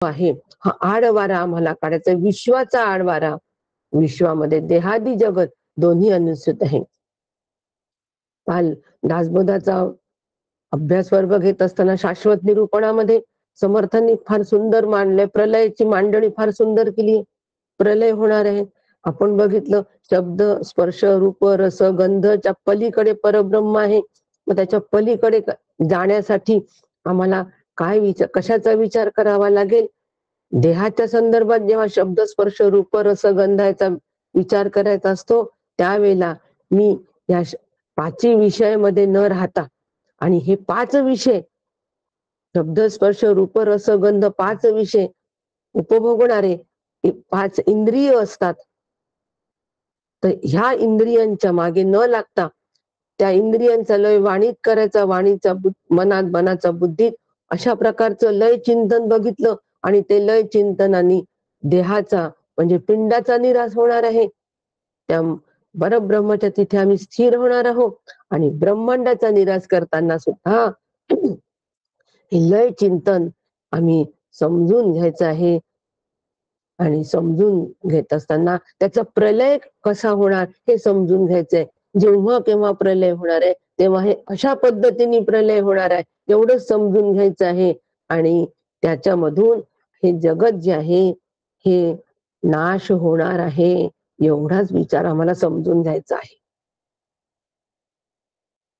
आहे हा आडवारा आम्हाला काढायचा, विश्वाचा आडवारा. विश्वामध्ये देहादी जगत दोन्ही अनुसूत आहे. काल दासबोधाचा अभ्यास वर्ग घेत असताना शाश्वत निरूपणामध्ये समर्थांनी फार सुंदर मांडलंय, प्रलयाची मांडणी फार सुंदर केली. प्रलय होणार आहे. आपण बघितलं शब्द स्पर्श रूप रस गंधच्या पलीकडे परब्रह्म आहे. मग त्याच्या पलीकडे जाण्यासाठी आम्हाला काय विचार, कशाचा विचार करावा लागेल? देहाच्या संदर्भात जेव्हा शब्द स्पर्श रूप रस गंधाचा विचार करायचा असतो, त्यावेळेला मी या 5 विषयामध्ये न राहता, आणि हे 5 विषय शब्द स्पर्श रूप रस गंध 5 विषय उपभोगणारे 5 इंद्रिय असतात. तर ह्या इंद्रियांच्या मागे न लागता त्या इंद्रियांचा लय वाणीत करायचा, वाणीचा मनात, मनाचा बुद्धीत, अशा प्रकारचं लय चिंतन बघितलं. आणि ते लय चिंतनाने देहाचा म्हणजे पिंडाचा निराश होणार आहे. त्या परब्रह्माच्या तिथे आम्ही स्थिर होणार आहोत. आणि ब्रह्मांडाचा निराश करताना सुद्धा हे लय चिंतन आम्ही समजून घ्यायचं आहे. आणि समजून घेत असताना त्याचा प्रलय कसा होणार हे समजून घ्यायचंय. जेव्हा केव्हा प्रलय होणार आहे तेव्हा हे अशा पद्धतीने प्रलय होणार आहे एवढंच समजून घ्यायचं आहे. आणि त्याच्यामधून हे जगत जे आहे हे नाश होणार आहे एवढाच विचार आम्हाला समजून घ्यायचा आहे.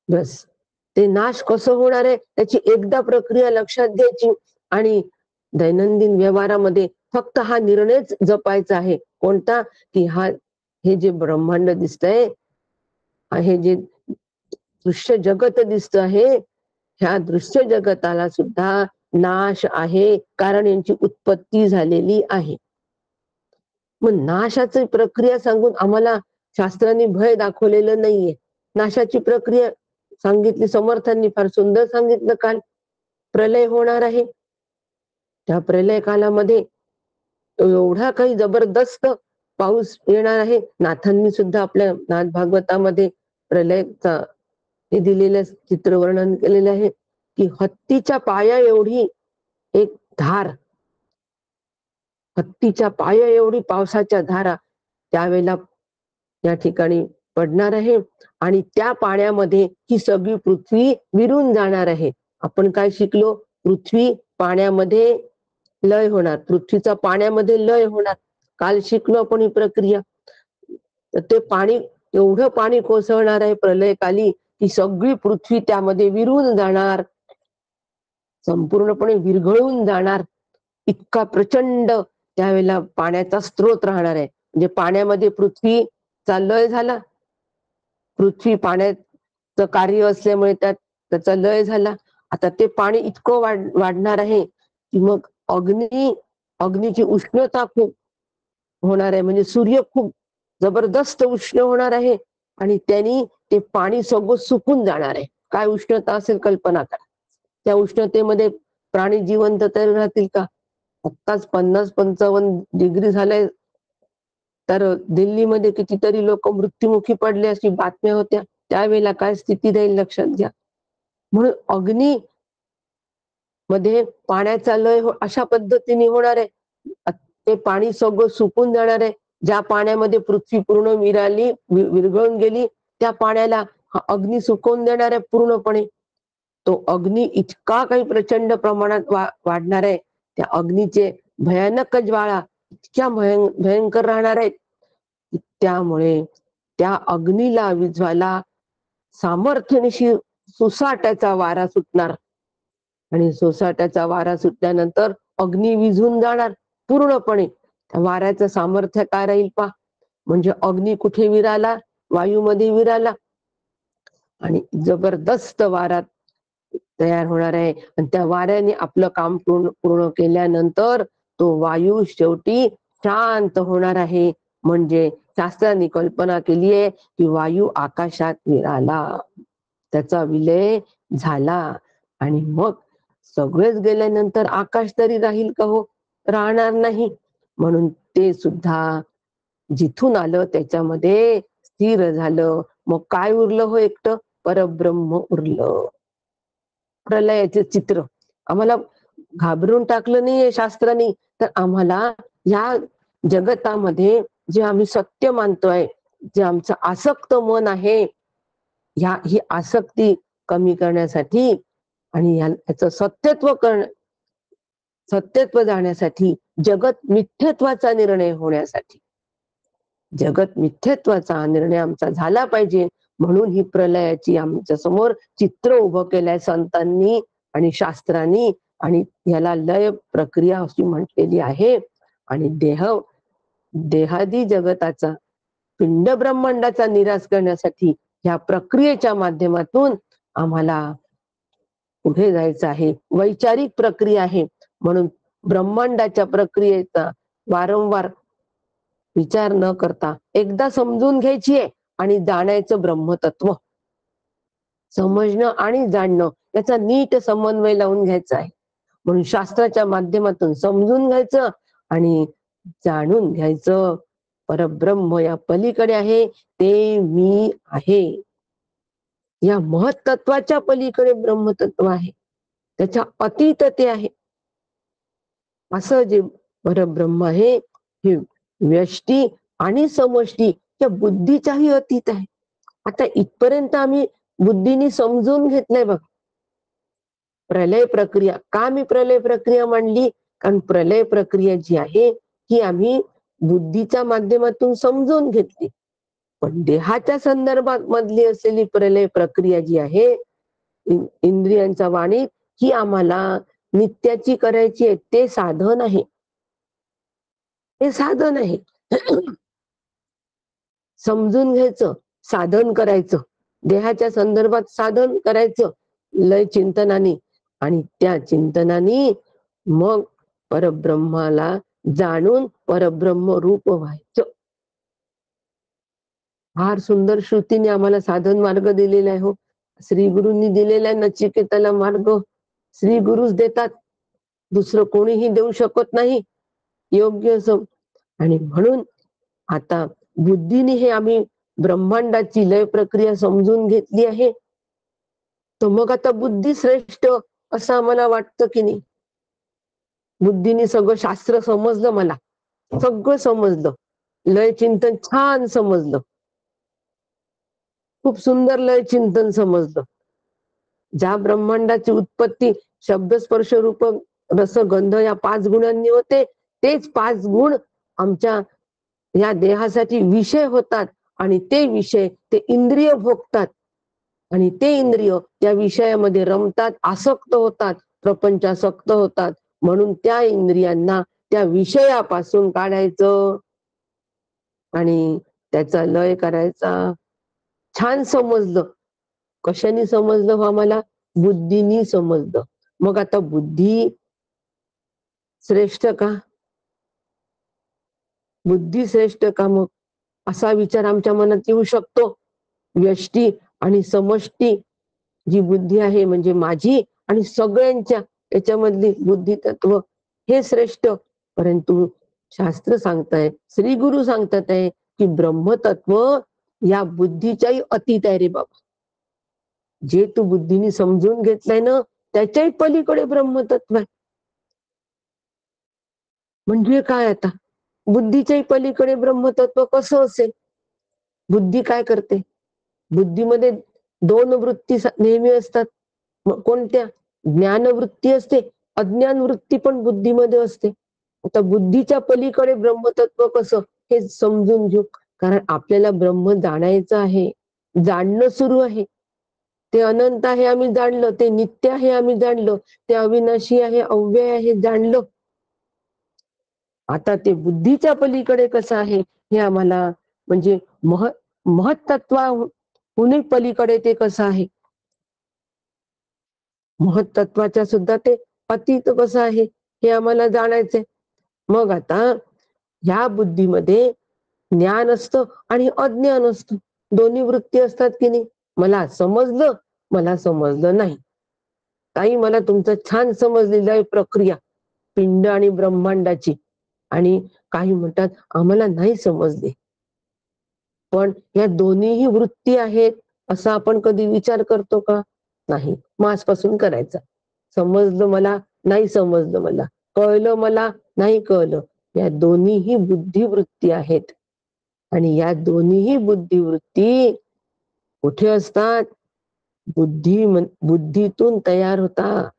बस. ते नाश कसं होणार आहे त्याची एकदा प्रक्रिया लक्षात घ्यायची. आणि दैनंदिन व्यवहारामध्ये फक्त हा निर्णयच जपायचा आहे. कोणता? की हे जे ब्रह्मांड दिसतंय, हे जे दृश्य जगत दिसत आहे, ह्या दृश्य जगताला सुद्धा नाश आहे, कारण यांची उत्पत्ती झालेली आहे. मग नाशाची प्रक्रिया सांगून आम्हाला शास्त्रांनी भय दाखवलेलं नाहीये. नाशाची प्रक्रिया सांगितली समर्थांनी, फार सुंदर सांगितलं काल. प्रलय होणार आहे. त्या प्रलय कालामध्ये एवढा काही जबरदस्त पाऊस येणार आहे. नाथांनी सुद्धा आपल्या नाथ भागवतामध्ये प्रलयचा हे दिलेलं चित्रवर्णन केलेलं आहे की हत्तीच्या पाया एवढी एक धार, हत्तीच्या पाया एवढी पावसाच्या धारा त्यावेळेला या ठिकाणी पडणार आहे. आणि त्या पाण्यामध्ये ही सगळी पृथ्वी विरून जाणार आहे. आपण काय शिकलो? पृथ्वी पाण्यामध्ये लय होणार, पृथ्वीचा पाण्यामध्ये लय होणार. काल शिकलो आपण ही प्रक्रिया. तर ते पाणी, एवढं पाणी कोसळणार आहे प्रलयकाली की सगळी पृथ्वी त्यामध्ये विरून जाणार, संपूर्णपणे विरघळून जाणार. इतका प्रचंड त्यावेळेला पाण्याचा स्रोत राहणार आहे. म्हणजे पाण्यामध्ये पृथ्वीचा लय झाला, पृथ्वी पाण्याचं कार्य असल्यामुळे त्याचा लय झाला. आता ते पाणी इतकं वाढणार आहे की मग अग्नीची उष्णता खूप होणार आहे. म्हणजे सूर्य खूप जबरदस्त उष्ण होणार आहे आणि त्यांनी ते पाणी सगळं सुकून जाणार आहे. काय उष्णता असेल कल्पना करा. त्या उष्णतेमध्ये प्राणी जिवंत तरी राहतील का? आत्ताच 50-55 डिग्री झालंय, तर दिल्लीमध्ये कितीतरी लोक मृत्युमुखी पडले अशी बातम्या होत्या. त्यावेळेला काय स्थिती राहील लक्षात घ्या. म्हणून अग्नी मध्ये पाण्याचा लय अशा पद्धतीने होणार आहे. ते पाणी सगळं सुकून जाणार आहे. ज्या पाण्यामध्ये पृथ्वी पूर्ण विरघळून गेली त्या पाण्याला हा अग्नी सुकवून देणार आहे पूर्णपणे. तो अग्नी इतका काही प्रचंड प्रमाणात वाढणार आहे. त्या अग्नीचे भयानक ज्वाळा इतक्या भयंकर राहणार आहेत. त्यामुळे त्या अग्नीला विझवायला सामर्थ्यनिशी सोसाट्याचा वारा सुटणार. आणि सोसाट्याचा वारा सुटल्यानंतर अग्नी विझून जाणार पूर्णपणे. त्या वाऱ्याचं सामर्थ्य काय राहील पा. म्हणजे अग्नी कुठे विराला? वायूमध्ये विराला. आणि जबरदस्त वारा तयार होणार आहे. आणि त्या वाऱ्याने आपलं काम पूर्ण केल्यानंतर तो वायू शेवटी शांत होणार आहे. म्हणजे शास्त्रांनी कल्पना केली आहे की वायू आकाशात विराला, त्याचा विलय झाला. आणि मग सगळेच गेल्यानंतर आकाश तरी राहील का? हो, राहणार नाही. म्हणून ते सुद्धा जिथून आलं त्याच्यामध्ये स्थिर झालं. मग काय उरलं? हो, एकटं परब्रह्म उरलं. प्रलयाचे चित्र आम्हाला घाबरून टाकलं नाहीये शास्त्रांनी, तर आम्हाला या जगतामध्ये जे आम्ही सत्य मानतोय, जे आमचं आसक्त मन आहे, ही आसक्ती कमी करण्यासाठी आणि याचं सत्यत्व जाण्यासाठी, जगत मिथ्यत्वाचा निर्णय होण्यासाठी, जगत मिथ्यत्वाचा निर्णय आमचा झाला पाहिजे, म्हणून ही प्रलयाची आमच्या समोर चित्र उभं केलंय संतांनी आणि शास्त्रांनी, आणि याला लय प्रक्रिया अशी म्हटलेली आहे. आणि देहादी जगताचा, पिंड ब्रह्मांडाचा निराश करण्यासाठी या प्रक्रियेच्या माध्यमातून आम्हाला पुढे जायचं आहे. वैचारिक प्रक्रिया आहे, म्हणून ब्रह्मांडाच्या प्रक्रियेचा वारंवार विचार न करता एकदा समजून घ्यायची आहे आणि जाणायचं ब्रह्मतत्व. समजणं आणि जाणणं याचा नीट समन्वय लावून घ्यायचा आहे. म्हणून शास्त्राच्या माध्यमातून समजून घ्यायचं आणि जाणून घ्यायचं. परब्रह्म या पलीकडे आहे, ते मी आहे. या महत्त्वाच्या पलीकडे ब्रह्मतत्व आहे, त्याच्या अतीत ते आहे. असं जे परब्रह्म आहे, हे व्यष्टी आणि समष्टी या बुद्धीच्याही अतीत आहे. आता इथपर्यंत आम्ही बुद्धीने समजून घेतलंय बघ. प्रलय प्रक्रिया, का मी प्रलय प्रक्रिया मांडली? कारण प्रलय प्रक्रिया जी आहे ही आम्ही बुद्धीच्या माध्यमातून समजून घेतली, पण देहाच्या संदर्भात मधली असलेली प्रलय प्रक्रिया जी आहे इंद्रियांच्या वाणीत, ही आम्हाला नित्याची करायची आहे. ते साधन आहे, हे साधन आहे. समजून घ्यायचं, साधन करायचं, देहाच्या संदर्भात साधन करायचं लय चिंतनाने, आणि त्या चिंतनाने मग परब्रह्माला जाणून परब्रह्म रूप व्हायचं. फार सुंदर श्रुतीने आम्हाला साधन मार्ग दिलेला आहे हो. श्री गुरूंनी दिलेला आहे नचिकेताला मार्ग. श्री गुरुच देतात, दुसरं कोणीही देऊ शकत नाही योग्य असं. आणि म्हणून आता बुद्धीने हे आम्ही ब्रह्मांडाची लय प्रक्रिया समजून घेतली आहे, तर मग आता बुद्धी श्रेष्ठ असं आम्हाला वाटतं की नाही? बुद्धीने सगळं शास्त्र समजलं, मला सगळं समजलं, लय चिंतन छान समजलं, खूप सुंदर लय चिंतन समजलं. ज्या ब्रह्मांडाची उत्पत्ती शब्द स्पर्श रूप रस गंध या 5 गुणांनी होते, तेच 5 गुण आमच्या या देहासाठी विषय होतात, आणि ते विषय ते इंद्रिय भोगतात, आणि ते इंद्रिय त्या विषयामध्ये रमतात, आसक्त होतात, प्रपंचासक्त होतात. म्हणून त्या इंद्रियांना त्या विषयापासून काढायचं आणि त्याचा लय करायचा. छान समजलं. कशाने समजलं हो आम्हाला? बुद्धीनी समजलं. मग आता बुद्धी श्रेष्ठ का? बुद्धी श्रेष्ठ का? मग असा विचार आमच्या मनात येऊ शकतो. व्यष्टी आणि समष्टी जी बुद्धी आहे, म्हणजे माझी आणि सगळ्यांच्या याच्यामधली बुद्धी तत्व हे श्रेष्ठ. परंतु शास्त्र सांगताय, श्री गुरु सांगतात आहे की ब्रह्मतत्व या बुद्धीच्याही अतीत आहे रे बाबा. जे तू बुद्धीने समजून घेतलंय ना, त्याच्याही पलीकडे ब्रह्मतत्व आहे. म्हणजे काय आता? बुद्धीच्याही पलीकडे ब्रह्मतत्व कसं असेल? बुद्धी काय करते? बुद्धीमध्ये 2 वृत्ती नेहमी असतात. मग कोणत्या? ज्ञानवृत्ती असते, अज्ञान वृत्ती पण बुद्धीमध्ये असते. आता बुद्धीच्या पलीकडे ब्रह्मतत्व कसं, हे समजून घेऊ. कारण आपल्याला ब्रह्म जाणायचं आहे, जाणणं सुरू आहे. ते अनंत आहे आम्ही जाणलं, ते नित्य आहे आम्ही जाणलं, ते अविनाशी आहे, अव्यय आहे जाणलं. आता ते बुद्धीच्या पलीकडे कसं आहे हे आम्हाला, म्हणजे महत्त्वाहून पलीकडे ते कसं आहे, महत्त्वाच्या सुद्धा ते अतीत कसं आहे हे आम्हाला जाणायचंय. मग आता ह्या बुद्धीमध्ये ज्ञान असतं आणि अज्ञान असतं, दोन्ही वृत्ती असतात की नाही? मला समजलं, मला समजलं नाही. ताई, मला तुमचं छान समजलेलं आहे प्रक्रिया पिंड आणि ब्रह्मांडाची, आणि काही म्हणतात आम्हाला नाही समजले. पण या दोन्हीही वृत्ती आहेत असा आपण कधी विचार करतो का? नाही. मग आजपासून करायचा. समजलं मला, नाही समजलं मला, कळलं मला, नाही कळलं. या दोन्हीही बुद्धिवृत्ती आहेत. आणि या दोन्हीही बुद्धिवृत्ती कुठे असतात? बुद्धीतून तयार होतात.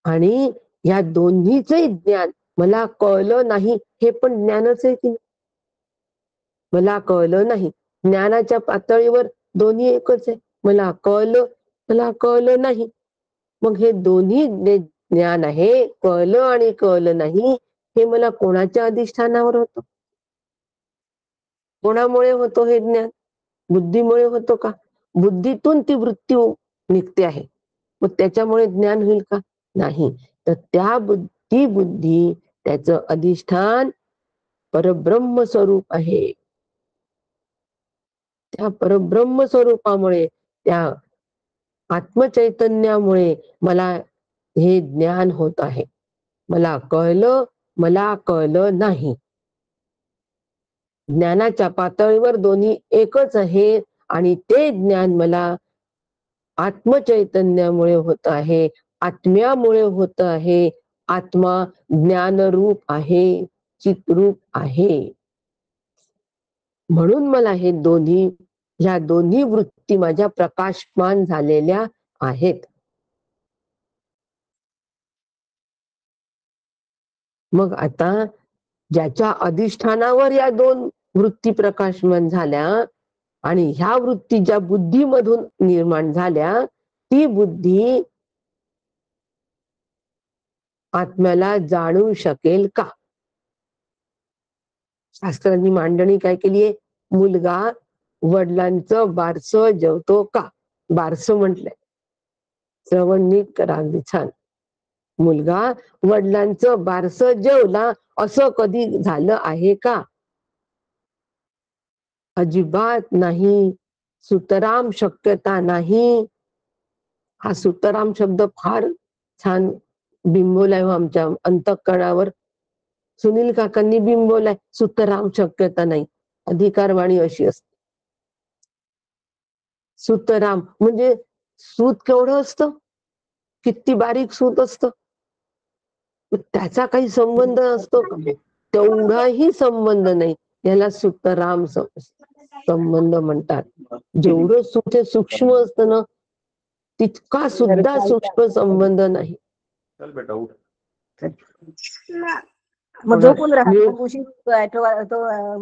आणि या दोन्हीचे ज्ञान मला कळलं नाही हे पण ज्ञानच आहे की नाही? मला कळलं नाही, ज्ञानाच्या पातळीवर दोन्ही एकच आहे. मला कळलं, मला कळलं नाही. मग हे दोन्ही ज्ञान आहे, कळलं आणि कळलं नाही, हे मला कोणाच्या अधिष्ठानावर होतं? कोणामुळे होतो हे ज्ञान? बुद्धीमुळे होतो का? बुद्धीतून ती वृत्ती निघते आहे. मग त्याच्यामुळे ज्ञान होईल का? नाही. तर ती बुद्धी, त्याचं अधिष्ठान परब्रह्म स्वरूप आहे. त्या परब्रह्म स्वरूपामुळे, त्या आत्मचैतन्यामुळे मला हे ज्ञान होत आहे. मला कळलं, मला कळलं नाही. ज्ञानाच्या पातळीवर दोन्ही एकच आहे आणि ते ज्ञान मला आत्मचैतन्यामुळे होत आहे, आत्म्यामुळे होत आहे. आत्मा ज्ञानरूप आहे, चितरूप आहे. म्हणून मला ह्या दोन्ही वृत्ती माझ्या प्रकाशमान झालेल्या आहेत. मग आता ज्याच्या अधिष्ठानावर या दोन वृत्ती प्रकाशमान झाल्या आणि ह्या वृत्ती ज्या बुद्धीमधून निर्माण झाल्या, ती बुद्धी आत्म्याला जाणू शकेल का? शास्त्रांनी मांडणी काय केलीये? मुलगा वडिलांचं बारसं जेवतो का? बारसं म्हटलंय. श्रवण नीट करा, अगदी छान. मुलगा वडिलांचं बारसं जेवला असं कधी झालं आहे का? अजिबात नाही. सुतराम शक्यता नाही. हा सुतराम शब्द फार छान बिंबवलाय हो आमच्या अंतःकरणावर. सुनील काकांनी बिंबवलाय. सुतराम शक्यता नाही. अधिकारवाणी अशी असते. सुतराम म्हणजे सूत केवढं असतं? किती बारीक सूत असतं? त्याचा काही संबंध असतो का? तेवढाही संबंध नाही. याला सुतराम संबंध म्हणतात. जेवढं सूत सूक्ष्म असतं ना, तितका सुद्धा सूक्ष्म संबंध नाही.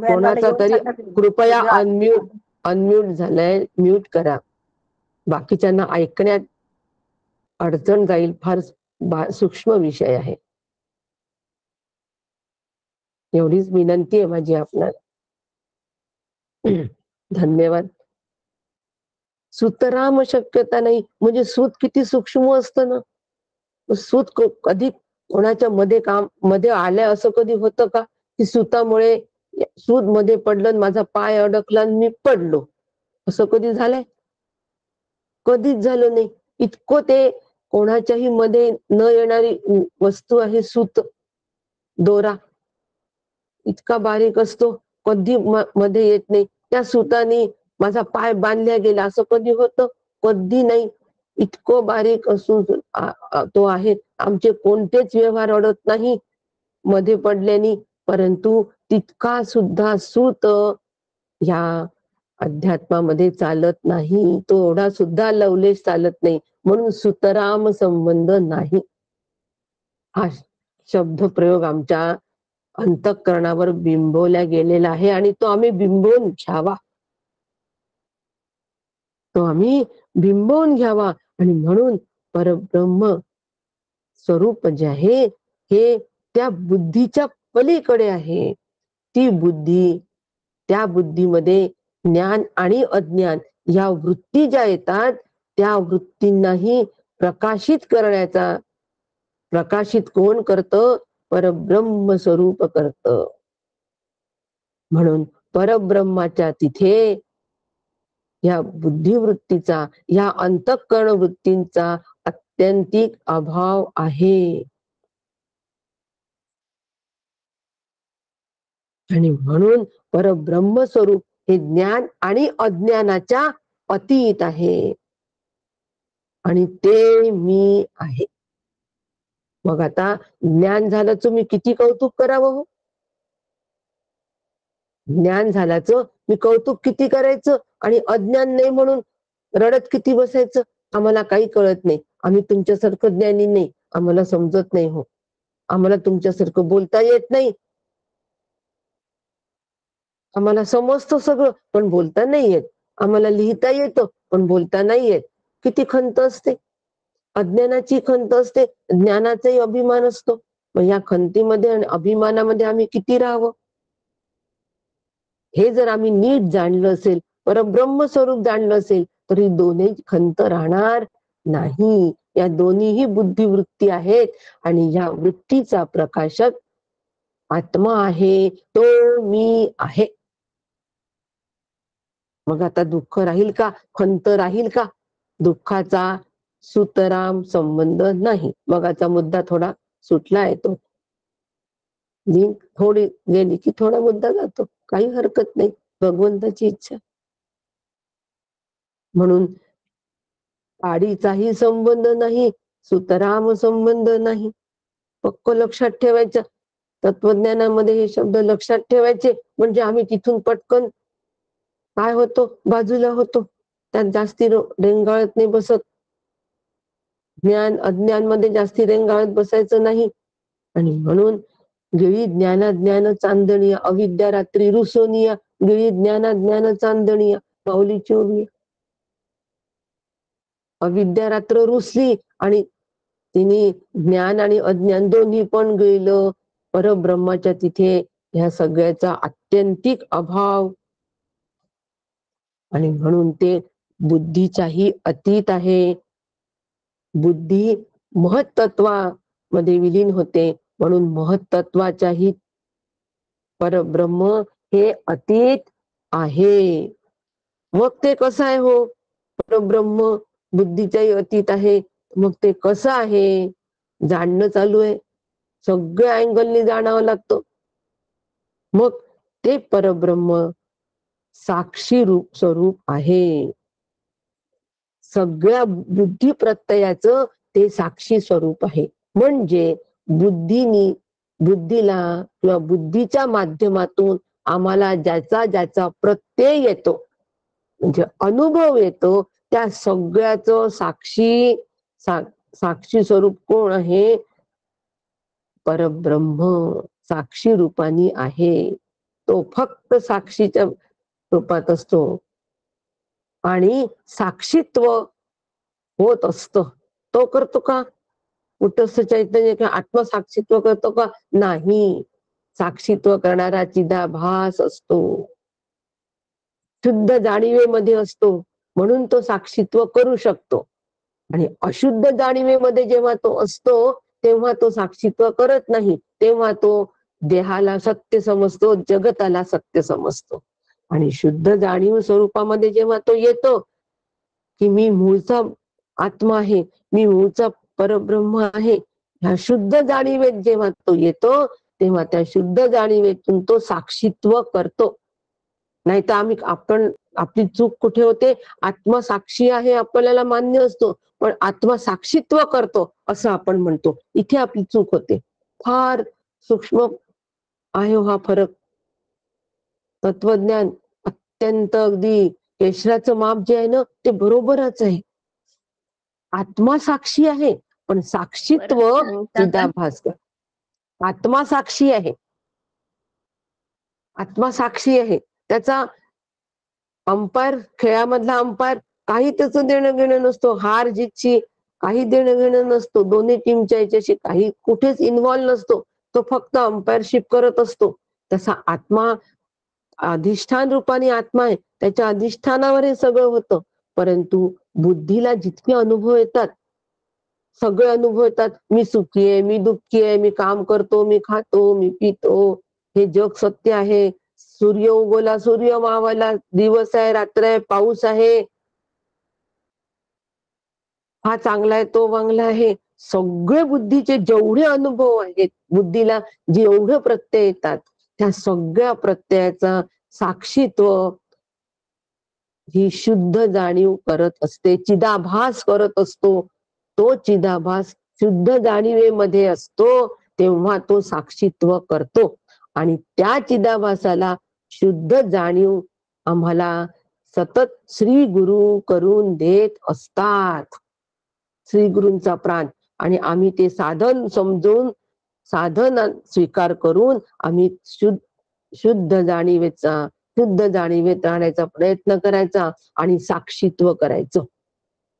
कोणाचा तरी कृपया अनम्यूट झालाय, म्यूट करा. बाकीच्यांना ऐकण्यात अडचण जाईल. फार सूक्ष्म विषय आहे. एवढीच विनंती आहे माझी आपल्याला. धन्यवाद. सुतराम शक्यता नाही म्हणजे सूत किती सूक्ष्म असतं ना. सूत कधी कोणाच्या मध्ये आलंय असं कधी होतं का? की सुतामुळे सूत मध्ये पडलं, माझा पाय अडकला आणि मी पडलो, असं कधी झालंय? कधीच झालं नाही. इतकं ते कोणाच्याही मध्ये न येणारी वस्तू आहे सूत, दोरा इतका बारीक असतो, कधी मध्ये येत नाही. त्या सुताने माझा पाय बांधल्या गेला असं कधी होतं? कधी नाही. इतकं बारीक असून तो आहे. आमचे कोणतेच व्यवहार अडत नाही मध्ये पडल्याने, परंतु तितका सुद्धा सूत ह्या अध्यात्मामध्ये चालत नाही. तो एवढा सुद्धा लवलेश चालत नाही. म्हणून सुतराम संबंध नाही. हा शब्द प्रयोग आमच्या अंतःकरणावर बिंबवला गेलेला आहे आणि तो आम्ही बिंबवून घ्यावा. तो आम्ही बिंबवून घ्यावा. आणि म्हणून परब्रह्म स्वरूप जे आहे हे त्या बुद्धीच्या पलीकडे आहे. ती बुद्धी, त्या बुद्धीमध्ये ज्ञान आणि अज्ञान या वृत्ती ज्या येतात, त्या वृत्तींनाही प्रकाशित कोण करतं? परब्रह्म स्वरूप करतं. म्हणून परब्रह्माच्या तिथे या बुद्धिवृत्तीचा, या अंतःकरण वृत्तींचा अत्यंतिक अभाव आहे. आणि म्हणून परब्रह्म स्वरूप हे ज्ञान आणि अज्ञानाच्या अतीत आहे. आणि ते मी आहे. मग आता ज्ञान झाल्याचं मी किती कौतुक करावं हो? ज्ञान झाल्याचं मी कौतुक किती करायचं आणि अज्ञान नाही म्हणून रडत किती बसायचं? आम्हाला काही कळत नाही. आम्ही तुमच्यासारखं ज्ञानी नाही. आम्हाला समजत नाही हो. आम्हाला तुमच्यासारखं बोलता येत नाही. आम्हाला समजतं सगळं, पण बोलता नाही येत. आम्हाला लिहिता येतं, पण बोलता नाही येत. किती खंत असते. अज्ञानाची खंत असते, ज्ञानाचाही अभिमान असतो. मग या खंतीमध्ये आणि अभिमानामध्ये आम्ही किती राहावं? हे जर आम्ही नीट जाणलं असेल, परब्रह्म स्वरूप जाणलं असेल, तर ही दोन्ही खंत राहणार नाही. या दोन्हीही बुद्धिवृत्ती आहेत आणि या वृत्तीचा प्रकाशक आत्मा आहे, तो मी आहे. मग आता दुःख राहील का? खंत राहील का? दुःखाचा सुतराम संबंध नाही. मगाचा मुद्दा थोडा सुटला आहे तो. लिंक थोडी गेली की थोडा मुद्दा जातो. काही हरकत नाही. भगवंताची इच्छा. म्हणून काडीचाही संबंध नाही, सुतराम संबंध नाही. पक्क लक्षात ठेवायचं. तत्वज्ञानामध्ये हे शब्द लक्षात ठेवायचे, म्हणजे आम्ही तिथून पटकन काय होतो? बाजूला होतो. त्यात जास्ती रेंगाळत नाही बसत. ज्ञान अज्ञानमध्ये जास्ती रेंगाळत बसायचं नाही. आणि म्हणून गिळी ज्ञान चांदणीय, अविद्या रात्री रुसोनिया, गिळी ज्ञान चांदणीय, माऊलीची ओवी. अविद्या रात्र रुसली आणि तिने ज्ञान आणि अज्ञान दोन्ही पण गिळलं. परब्रह्माच्या तिथे ह्या सगळ्याचा आत्यंतिक अभाव आणि म्हणून ते बुद्धीच्याही अतीत आहे. बुद्धी महत्तत्वामध्ये विलीन होते, म्हणून महत्तत्वाच्याही परब्रह्म हे अतीत आहे. मग ते कसं आहे हो? परब्रह्म बुद्धीच्याही अतीत आहे. मग ते कसं आहे? जाणणं चालू आहे. सगळ्या अँगलनी जाणावं लागतं. मग ते परब्रह्म साक्षी रूप स्वरूप आहे. सगळ्या बुद्धी प्रत्ययाचं ते साक्षी स्वरूप आहे. म्हणजे बुद्धीला किंवा बुद्धीच्या माध्यमातून आम्हाला ज्याचा ज्याचा प्रत्यय येतो, म्हणजे अनुभव येतो, त्या सगळ्याचं साक्षी स्वरूप कोण आहे? परब्रह्म साक्षी रूपानी आहे. तो फक्त साक्षीच्या रूपात असतो आणि साक्षीत्व होत असतं. तो करतो का? कुटस्थ चैतन्य किंवा आत्मसाक्षीत्व करतो का? नाही. साक्षीत्व करणारा चिदाभास असतो. शुद्ध जाणीवेमध्ये असतो, म्हणून तो साक्षीत्व करू शकतो. आणि अशुद्ध जाणीवेमध्ये जेव्हा तो असतो, तेव्हा तो साक्षीत्व करत नाही. तेव्हा तो देहाला सत्य समजतो, जगताला सत्य समजतो. आणि शुद्ध जाणीव स्वरूपामध्ये जेव्हा तो येतो, की मी मूळचा आत्मा आहे, मी मूळचा परब्रह्म आहे, ह्या शुद्ध जाणीवेत जेव्हा तो येतो, तेव्हा त्या शुद्ध जाणीवेतून तो साक्षीत्व करतो. नाही तर आपली चूक कुठे होते? आत्मा साक्षी आहे आपल्याला मान्य असतो, पण आत्मा साक्षीत्व करतो असं आपण म्हणतो. इथे आपली चूक होते. फार सूक्ष्म आहे हा फरक. तत्वज्ञान अत्यंत अगदी केशराचं माप जे आहे ना, ते बरोबरच आहे. आत्मा साक्षी आहे, पण साक्षीत्व चिदाभास. आत्मा साक्षी आहे. आत्मा साक्षी आहे. त्याचा अंपायर, खेळामधला अंपायर काही त्याचं देणं घेणं नसतो. हार जीतची काही देणं घेणं नसतो. दोन्ही टीमच्या याच्याशी काही कुठेच इन्व्हॉल्व नसतो. तो फक्त अंपायरशिप करत असतो. तसा आत्मा अधिष्ठान रूपाने आत्मा आहे. त्याच्या अधिष्ठानावर हे सगळं होतं. परंतु बुद्धीला जितके अनुभव येतात, सगळे अनुभव येतात. मी सुखी आहे, मी दुःखी आहे, मी काम करतो, मी खातो, मी पितो, हे जग सत्य आहे. सूर्य उगवला, सूर्य मावळला, दिवस आहे, रात्र आहे, पाऊस आहे, हा चांगला आहे, तो चांगला आहे. सगळे बुद्धीचे जेवढे अनुभव आहेत, बुद्धीला जेवढे प्रत्यय येतात, त्या सगळ्या प्रत्ययाचा साक्षीत्व ही शुद्ध जाणीव करत असते, चिदाभास करत असतो. तो चिदाभास शुद्ध जाणीवेमध्ये असतो तेव्हा तो साक्षीत्व करतो आणि त्या चिदाभासाला शुद्ध जाणीव आम्हाला सतत श्री गुरु करून देत असतात. श्री गुरूंचा प्राण. आणि आम्ही ते साधन समजून साधन स्वीकार करून आम्ही शुद्ध जाणीवेत राहण्याचा प्रयत्न करायचा आणि साक्षीत्व करायचं.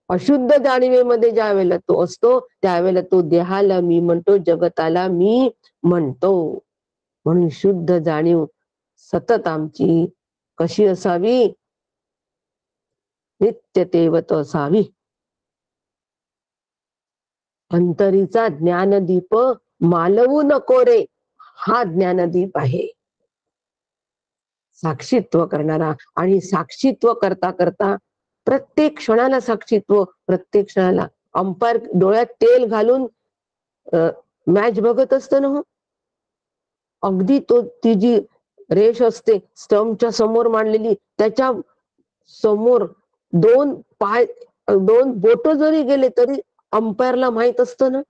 अशुद्ध जाणीवेमध्ये ज्या वेळेला तो असतो त्यावेळेला तो देहाला मी म्हणतो, जगताला मी म्हणतो. म्हणून शुद्ध जाणीव सतत आमची कशी असावी? नित्य तेवत असावी. अंतरीचा ज्ञानदीप मालवू नको रे, हा ज्ञानदीप आहे साक्षीत्व करणारा. आणि साक्षीत्व करता करता प्रत्येक क्षणाला साक्षीत्व, प्रत्येक क्षणाला अंपायर डोळ्यात तेल घालून मॅच बघत असतं ना हो. अगदी ती जी रेष असते स्टंपच्या समोर मांडलेली, त्याच्या समोर दोन बोट जरी गेले तरी अंपायरला माहित असतं ना,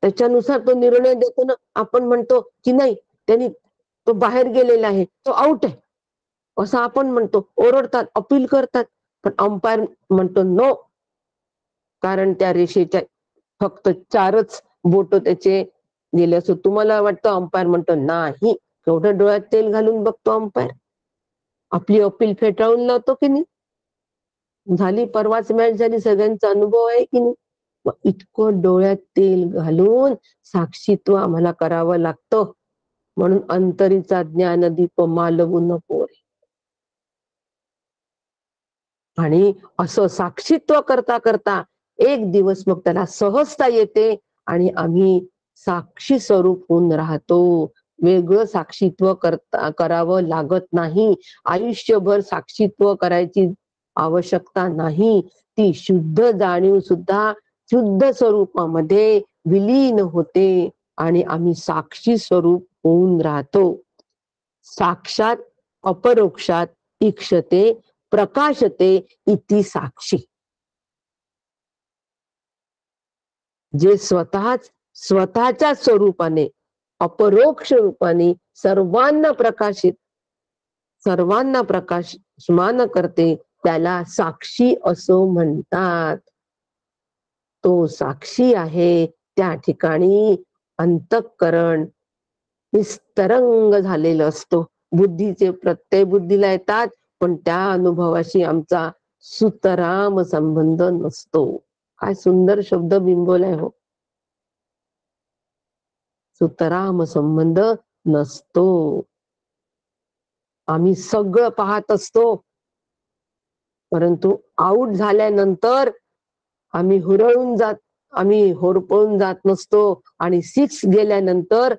त्याच्यानुसार तो निर्णय देतो ना. आपण म्हणतो की नाही, त्यांनी तो बाहेर गेलेला आहे, तो आउट आहे असं आपण म्हणतो, ओरडतात, अपील करतात. पण अंपायर म्हणतो नो, कारण त्या रेषेच्या फक्त 4च बोट त्याचे गेले असं तुम्हाला वाटतं. अंपायर म्हणतो नाही. केवढं डोळ्यात तेल घालून बघतो अंपायर, आपली अपील फेटाळून लावतो की नाही. झाली परवाच मॅच झाली, सगळ्यांचा अनुभव आहे की नाही. इतकं डोळ्यात तेल घालून साक्षीत्व आम्हाला करावं लागतं. म्हणून अंतरीचा ज्ञानदीप मालवू नको रे. आणि असं साक्षीत्व करता करता एक दिवस मग त्याला सहजता येते आणि आम्ही साक्षी स्वरूप होऊन राहतो. वेगळं साक्षीत्व करावं लागत नाही. आयुष्यभर साक्षीत्व करायची आवश्यकता नाही. ती शुद्ध जाणीव सुद्धा शुद्ध स्वरूपामध्ये विलीन होते आणि आम्ही साक्षी स्वरूप होऊन राहतो. साक्षात अपरोक्षात इक्षते प्रकाशते इति साक्षी. जे स्वतःच्या स्वरूपाने अपरोक्ष रूपाने सर्वांना प्रकाशमान करते त्याला साक्षी असं म्हणतात. तो साक्षी आहे. त्या ठिकाणी अंतःकरण निस्तरंग झालेलं असतो. बुद्धीचे प्रत्यय बुद्धीला येतात, पण त्या अनुभवाशी आमचा सुतराम संबंध नसतो. काय सुंदर शब्द बिंबवलाय हो. सुतराम संबंध नसतो. आम्ही सगळं पाहत असतो, परंतु आऊट झाल्यानंतर आम्ही होरपळून जात नसतो आणि 6 गेल्यानंतर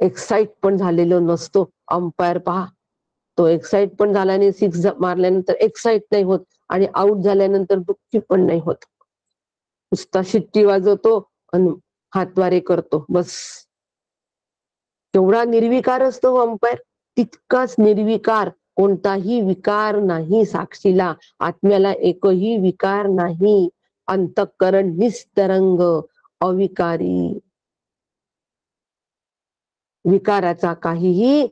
एक्साइट पण झालेलो नसतो. अंपायर पहा, तो एक्साइट पण झाला नाही, 6 मारल्यानंतर एक्साइट नाही होत आणि आऊट झाल्यानंतर दुःखी पण नाही होत. नुसता शिट्टी वाजवतो आणि हातवारे करतो, बस. तेवढा निर्विकार असतो अंपायर, तितकाच निर्विकार. कोणताही विकार नाही साक्षीला, आत्म्याला एकही विकार नाही. अंतःकरण निस्तरंग अविकारी, विकाराचा काहीही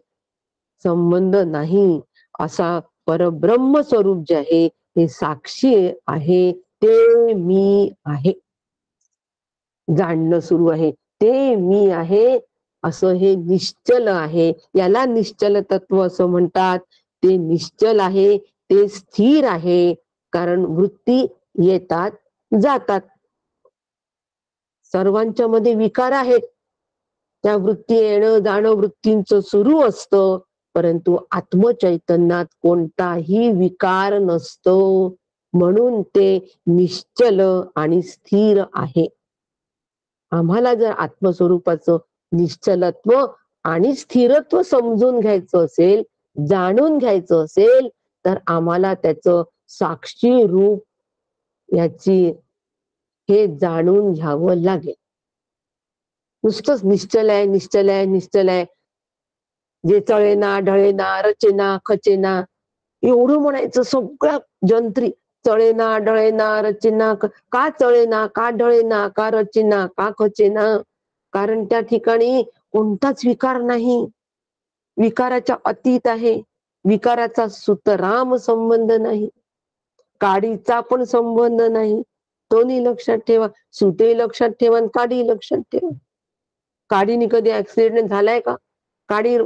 संबंध नाही. असा परब्रह्म स्वरूप जे आहे हे साक्षी आहे. ते मी आहे. जाणणं सुरू आहे, ते मी आहे असं हे निश्चल आहे. याला निश्चल तत्व असं म्हणतात. ते निश्चल आहे, ते स्थिर आहे. कारण वृत्ती येतात जातात, सर्वांच्या मध्ये विकार आहेत. त्या वृत्ती येणं जाणं वृत्तींचं सुरू असतं, परंतु आत्मचैतन्यात कोणताही विकार नसतो. म्हणून ते निश्चल आणि स्थिर आहे. आम्हाला जर आत्मस्वरूपाचं निश्चलत्व आणि स्थिरत्व समजून घ्यायचं असेल, जाणून घ्यायचं असेल, तर आम्हाला त्याचं साक्षी रूप हे जाणून घ्यावं लागेल. नुसतंच निश्चल आहे, निश्चल आहे, निश्चल आहे, जे चळेना ढळेना रचेना खचेना एवढं म्हणायचं सगळ्या जंत्री. चळेना डळेना रचेना, का चळेना का डळेना का रचेना का खचेना. कारण त्या ठिकाणी कोणताच विकार नाही, विकाराच्या अतीत आहे. विकाराचा सुतराम संबंध नाही, काडीचा पण संबंध नाही. दोन्ही लक्षात ठेवा. सुते लक्षात ठेवा आणि काडी लक्षात ठेवा. काडीने कधी ऍक्सिडेंट झालाय का? काडी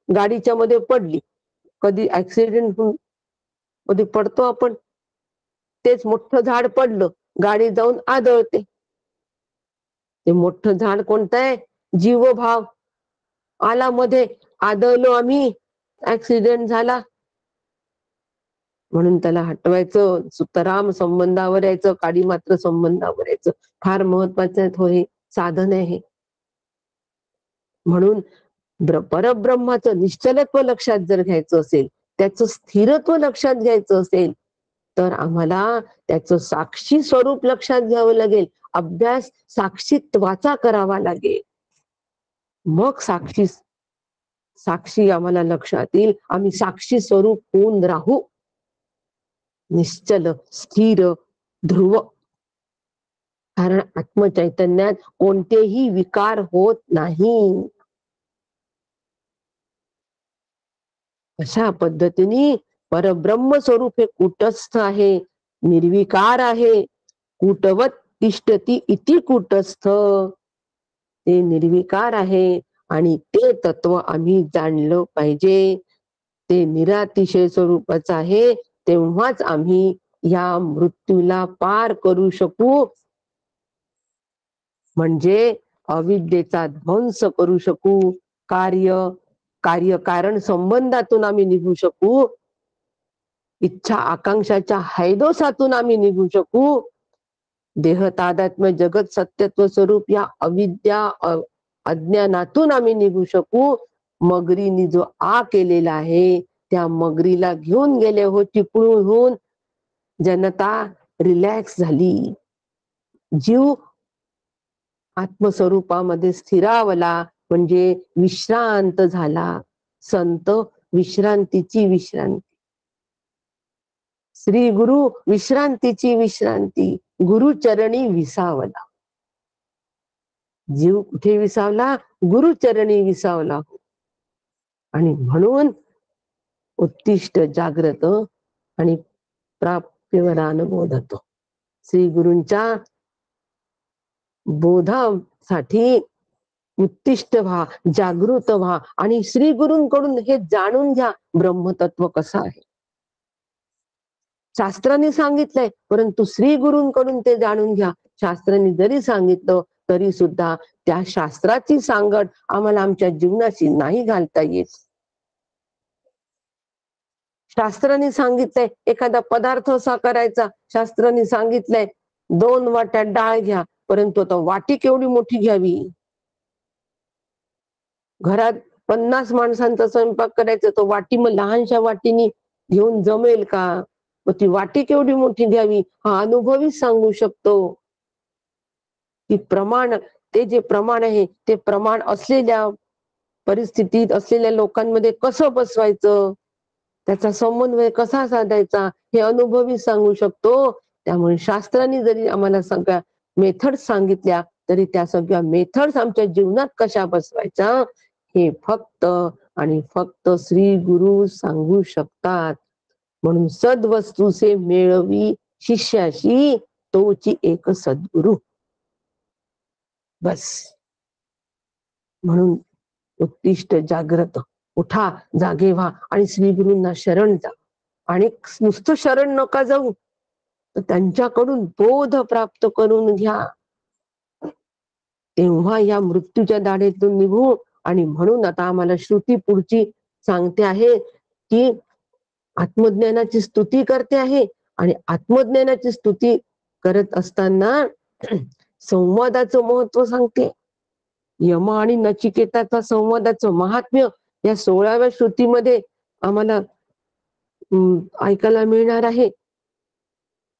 गाडीच्या मध्ये पडली, कधी ऍक्सिडेंट कधी पडतो आपण? तेच मोठं झाड पडलं, गाडी जाऊन आदळते. ते मोठं झाड कोणतं आहे? जीवभाव. आला मध्ये, आदळलो आम्ही, ऍक्सिडेंट झाला. म्हणून त्याला हटवायचं, सुतराम संबंधावर यायचं, काडी मात्र संबंधावर यायचं. फार महत्वाचं आहे हे साधन आहे. म्हणून परब्रह्माचं निश्चलत्व लक्षात जर घ्यायचं असेल, त्याचं स्थिरत्व लक्षात घ्यायचं असेल, तर आम्हाला त्याचं साक्षी स्वरूप लक्षात घ्यावं लागेल. अभ्यास साक्षीत्वाचा करावा लागेल. मग साक्षी आम्हाला लक्षात येईल. आम्ही साक्षी स्वरूप होऊन राहू. निश्चल, स्थिर, ध्रुव. कारण आत्मचैतन्यात कोणतेही विकार होत नाही. अशा पद्धतीने परब्रह्म स्वरूप हे कूटस्थ आहे, निर्विकार आहे. कूटवत तिष्ठती इति कूटस्थ. ते निर्विकार आहे आणि ते तत्व आम्ही जाणलं पाहिजे. ते निरातिशय स्वरूपाचं आहे. तेव्हाच आम्ही या मृत्यूला पार करू शकू. म्हणजे अविद्येचा ध्वंस करू शकू. कार्यकारण संबंधातून आम्ही निघू शकू. इच्छा आकांक्षाच्या हैदोसातून आम्ही निघू शकू. देह तादात्म्य जगत सत्यत्व स्वरूप या अविद्या अज्ञानातून आम्ही निघू शकू. मगरीने जो केलेला आहे, त्या मगरीला घेऊन गेले हो चिपळून होऊन. जनता रिलॅक्स झाली. जीव आत्मस्वरूपामध्ये स्थिरावला, म्हणजे विश्रांत झाला. संत विश्रांतीची विश्रांती. श्री गुरु विश्रांतीची विश्रांती. गुरुचरणी विसावला. जीव कुठे विसावला? गुरुचरणी विसावला. आणि म्हणून उत्तिष्ठ जाग्रत आणि प्राप्यवर अनुभवतो. श्री गुरूंच्या बोधासाठी उत्तिष्ठ व्हा, जागृत व्हा आणि श्री गुरूंकडून हे जाणून घ्या ब्रह्मतत्व कसं आहे. शास्त्रांनी सांगितलंय, परंतु श्री गुरूंकडून ते जाणून घ्या. शास्त्रांनी जरी सांगितलं तरी सुद्धा त्या शास्त्राची सांगड आम्हाला आमच्या जीवनाशी नाही घालता येत. शास्त्रांनी सांगितलंय एखादा पदार्थ असा करायचा, शास्त्रांनी सांगितलंय 2 वाट्या डाळ घ्या, परंतु आता वाटी केवढी मोठी घ्यावी? घरात 50 माणसांचा स्वयंपाक करायचा, तो वाटी मग लहानशा वाटीनी घेऊन जमेल का? मग ती वाटी केवढी मोठी घ्यावी हा अनुभवी सांगू शकतो. की प्रमाण, ते जे प्रमाण आहे ते प्रमाण असलेल्या परिस्थितीत असलेल्या लोकांमध्ये कसं बसवायचं, त्याचा समन्वय कसा साधायचा हे अनुभवी सांगू शकतो. त्यामुळे शास्त्रांनी जरी आम्हाला सगळ्या मेथड्स सांगितल्या तरी त्या सगळ्या मेथड्स आमच्या जीवनात कशा बसवायच्या हे फक्त आणि फक्त श्री गुरु सांगू शकतात. म्हणून सद्वस्तू से मेळवी शिष्याशी, तोची एक सद्गुरु. बस. म्हणून उत्तिष्ठ जाग्रत, उठा, जागे व्हा आणि श्री गुरूंना शरण जा. आणि नुसतं शरण नका जाऊ, तर त्यांच्याकडून बोध प्राप्त करून घ्या. तेव्हा या मृत्यूच्या दाढेतून निघू. आणि म्हणून आता आम्हाला श्रुती पुढची सांगते आहे की आत्मज्ञानाची स्तुती करते आहे. आणि आत्मज्ञानाची स्तुती करत असताना संवादाचं महत्व सांगते. यम आणि नचिकेताचा संवादाचं महात्म्य या 16व्या श्रुतीमध्ये आम्हाला ऐकायला मिळणार आहे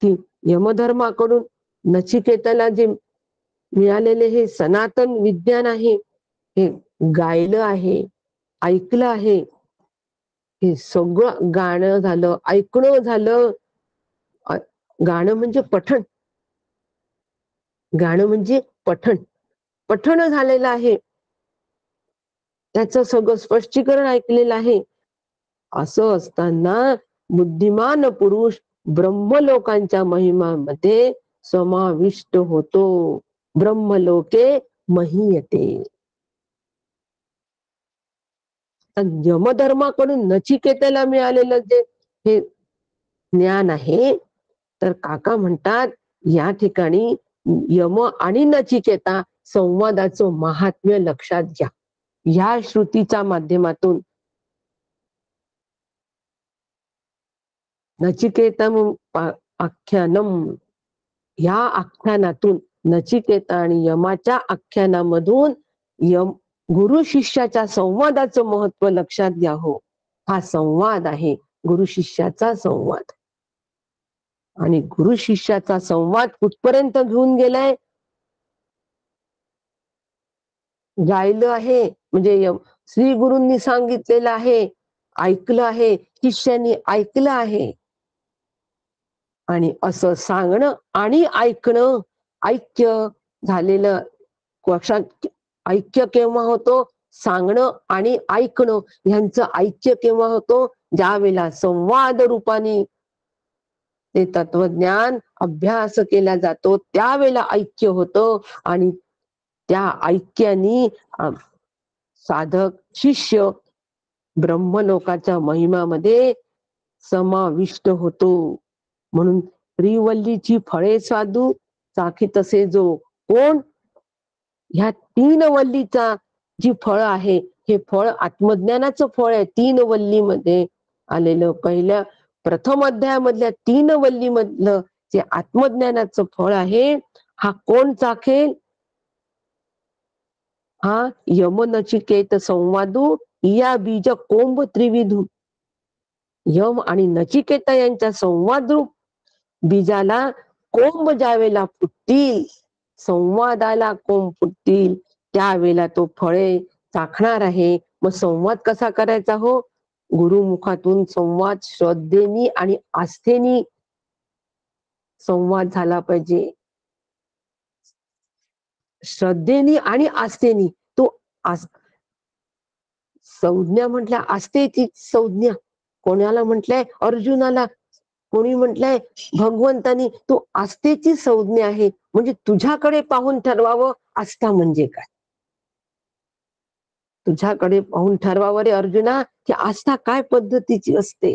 की यमधर्माकडून नचिकेताला जे मिळालेले हे सनातन विज्ञान आहे, हे गायलं आहे, ऐकलं आहे. हे सगळं गाणं झालं, ऐकणं झालं. गाणं म्हणजे पठण. गाणं म्हणजे पठण. पठण झालेलं आहे. त्याचं सगळं स्पष्टीकरण ऐकलेलं आहे. असं असताना बुद्धिमान पुरुष ब्रह्मलोकांच्या महिमामध्ये समाविष्ट होतो. ब्रह्मलोके महीयते. यमधर्माकडून नचिकेताला मिळालेलं जे हे ज्ञान आहे, तर काका म्हणतात या ठिकाणी यम आणि नचिकेता संवादाचं महात्म्य लक्षात घ्या. या श्रुतीच्या माध्यमातून नचिकेतम आख्यानम, या आख्यानातून नचिकेता आणि यमाच्या आख्यानामधून यम गुरु शिष्याच्या संवादाचं महत्व लक्षात घ्या हो. हा संवाद आहे, गुरु शिष्याचा संवाद. आणि गुरु शिष्याचा संवाद कुठपर्यंत घेऊन गेलाय? गायलं आहे, म्हणजे श्री गुरूंनी सांगितलेलं आहे, ऐकलं आहे, शिष्याने ऐकलं आहे. आणि असं सांगणं आणि ऐकणं, ऐक्य झालेलं ऐक्य केव्हा होतो? सांगणं आणि ऐकणं यांचं ऐक्य केव्हा होतो? ज्या वेळेला संवाद रूपाने ते तत्वज्ञान अभ्यास केला जातो, त्यावेळेला ऐक्य होतं. आणि त्या ऐक्यानी साधक शिष्य ब्रह्मलोकाच्या महिमामध्ये समाविष्ट होतो. म्हणून श्रीवल्लीची फळे साधू चाखी तसे जो कोण, ह्या 3 वल्लीचा जी फळ आहे, हे फळ आत्मज्ञानाचं फळ आहे. 3 वल्लीमध्ये आलेलं पहिल्या प्रथम अध्यायामधल्या 3 वल्लीमधलं जे आत्मज्ञानाचं फळ आहे, हा कोण चाखेल? हा यम नचिकेत संवादू या बीज कोंब त्रिविधू. यम आणि नचिकेता यांच्या संवाद रूप बीजाला कोंब ज्यावेळेला फुटतील, संवादाला कोंब फुटतील, त्यावेळेला तो फळे चाखणार आहे. मग संवाद कसा करायचा हो? गुरुमुखातून संवाद श्रद्धेनी आणि आस्थेनी संवाद झाला पाहिजे. श्रद्धेनी आणि आस्थेनी. तो संज्ञा म्हटल्या आस्थेची संज्ञा. कोणाला म्हटलंय? अर्जुनाला. कोणी म्हटलंय? भगवंतानी. तो आस्थेची संज्ञा आहे. म्हणजे तुझ्याकडे पाहून ठरवावं आस्था म्हणजे काय. तुझ्याकडे पाहून ठरवावं रे अर्जुना की आस्था काय पद्धतीची असते.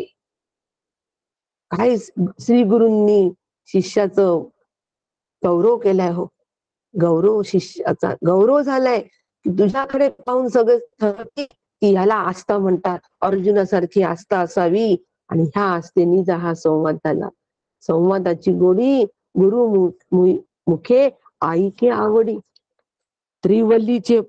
काय श्री गुरूंनी शिष्याचं गौरव केलाय हो. गौरव शिष्याचा गौरव झालाय. तुझ्याकडे पाहून सगळे ठरवते की ह्याला आस्था म्हणतात. अर्जुनासारखी आस्था असावी. आणि ह्या आस्थेने हा संवाद झाला. संवादाची गोडी गुरु मुखे आईके आवडी. त्रिवल्लीचे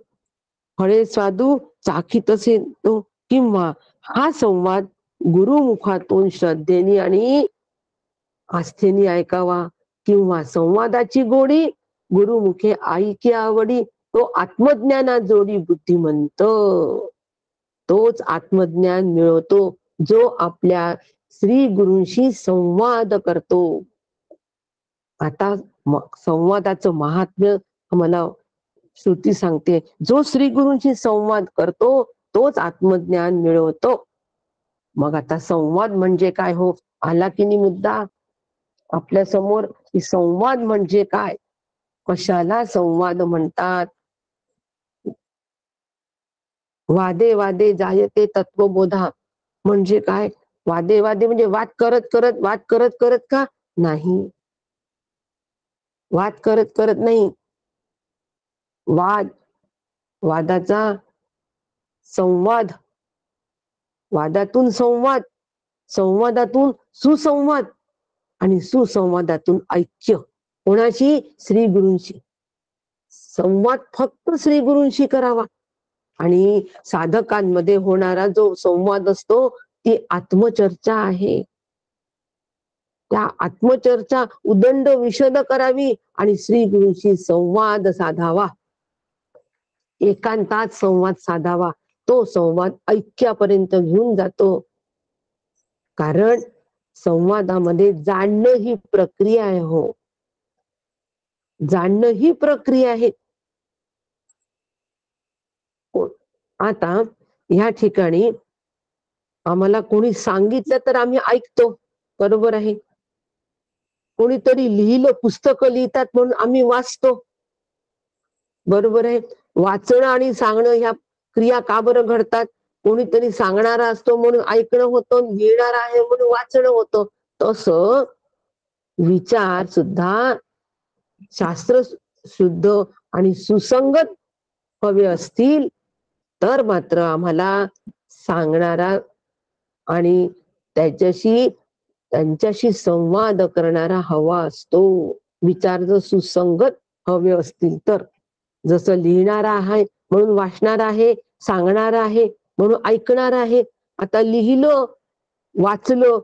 फळे साधू चाखी तसे तो, किंवा हा संवाद गुरुमुखातून श्रद्धेने आणि आस्थेने ऐकावा. किंवा संवादाची गोडी गुरुमुखे आईकी आवडी. तो आत्मज्ञाना जोडी बुद्धिमंत. तोच आत्मज्ञान मिळवतो जो आपल्या श्री गुरूंशी संवाद करतो. आता संवादाचं महात्म्य मला श्रुती सांगते. जो श्री गुरूंशी संवाद करतो तोच आत्मज्ञान मिळवतो. मग आता संवाद म्हणजे काय हो? आला की नाही मुद्दा आपल्या समोर. संवाद म्हणजे काय? कशाला संवाद म्हणतात? वादे वादे जायते तत्वबोधा म्हणजे काय? वादे वादे म्हणजे वाद करत करत का? नाही, वाद करत करत नाही. वादाचा संवाद, वादातून संवाद, संवादातून सुसंवाद आणि सुसंवादातून ऐक्य. कोणाशी? श्री गुरूंशी. संवाद फक्त श्री गुरूंशी करावा. आणि साधकांमध्ये होणारा जो संवाद असतो ती आत्मचर्चा आहे. त्या आत्मचर्चा उदंड विशद करावी आणि श्री गुरूंशी संवाद साधावा. एकांतात संवाद साधावा. तो संवाद ऐक्यापर्यंत घेऊन जातो. कारण संवादामध्ये जाणणं ही प्रक्रिया आहे. हो, जाणणं ही प्रक्रिया आहे. आता ह्या ठिकाणी आम्हाला कोणी सांगितलं तर आम्ही ऐकतो, बरोबर आहे. कोणीतरी लिहिलं, पुस्तकं लिहितात म्हणून आम्ही वाचतो, बरोबर आहे. वाचणं आणि सांगणं ह्या क्रिया का बरं घडतात? कोणीतरी सांगणारा असतो म्हणून ऐकणं होतं, लिहिणारा आहे म्हणून वाचणं होतं. तसं विचार सुद्धा शास्त्र शुद्ध आणि सुसंगत हवे असतील तर मात्र आम्हाला सांगणारा आणि त्यांच्याशी संवाद करणारा हवा असतो. विचार जर सुसंगत हवे असतील तर. जसं लिहिणारा आहे म्हणून वाचणारा आहे, सांगणारा आहे म्हणून ऐकणारा आहे. आता लिहिलं, वाचलं,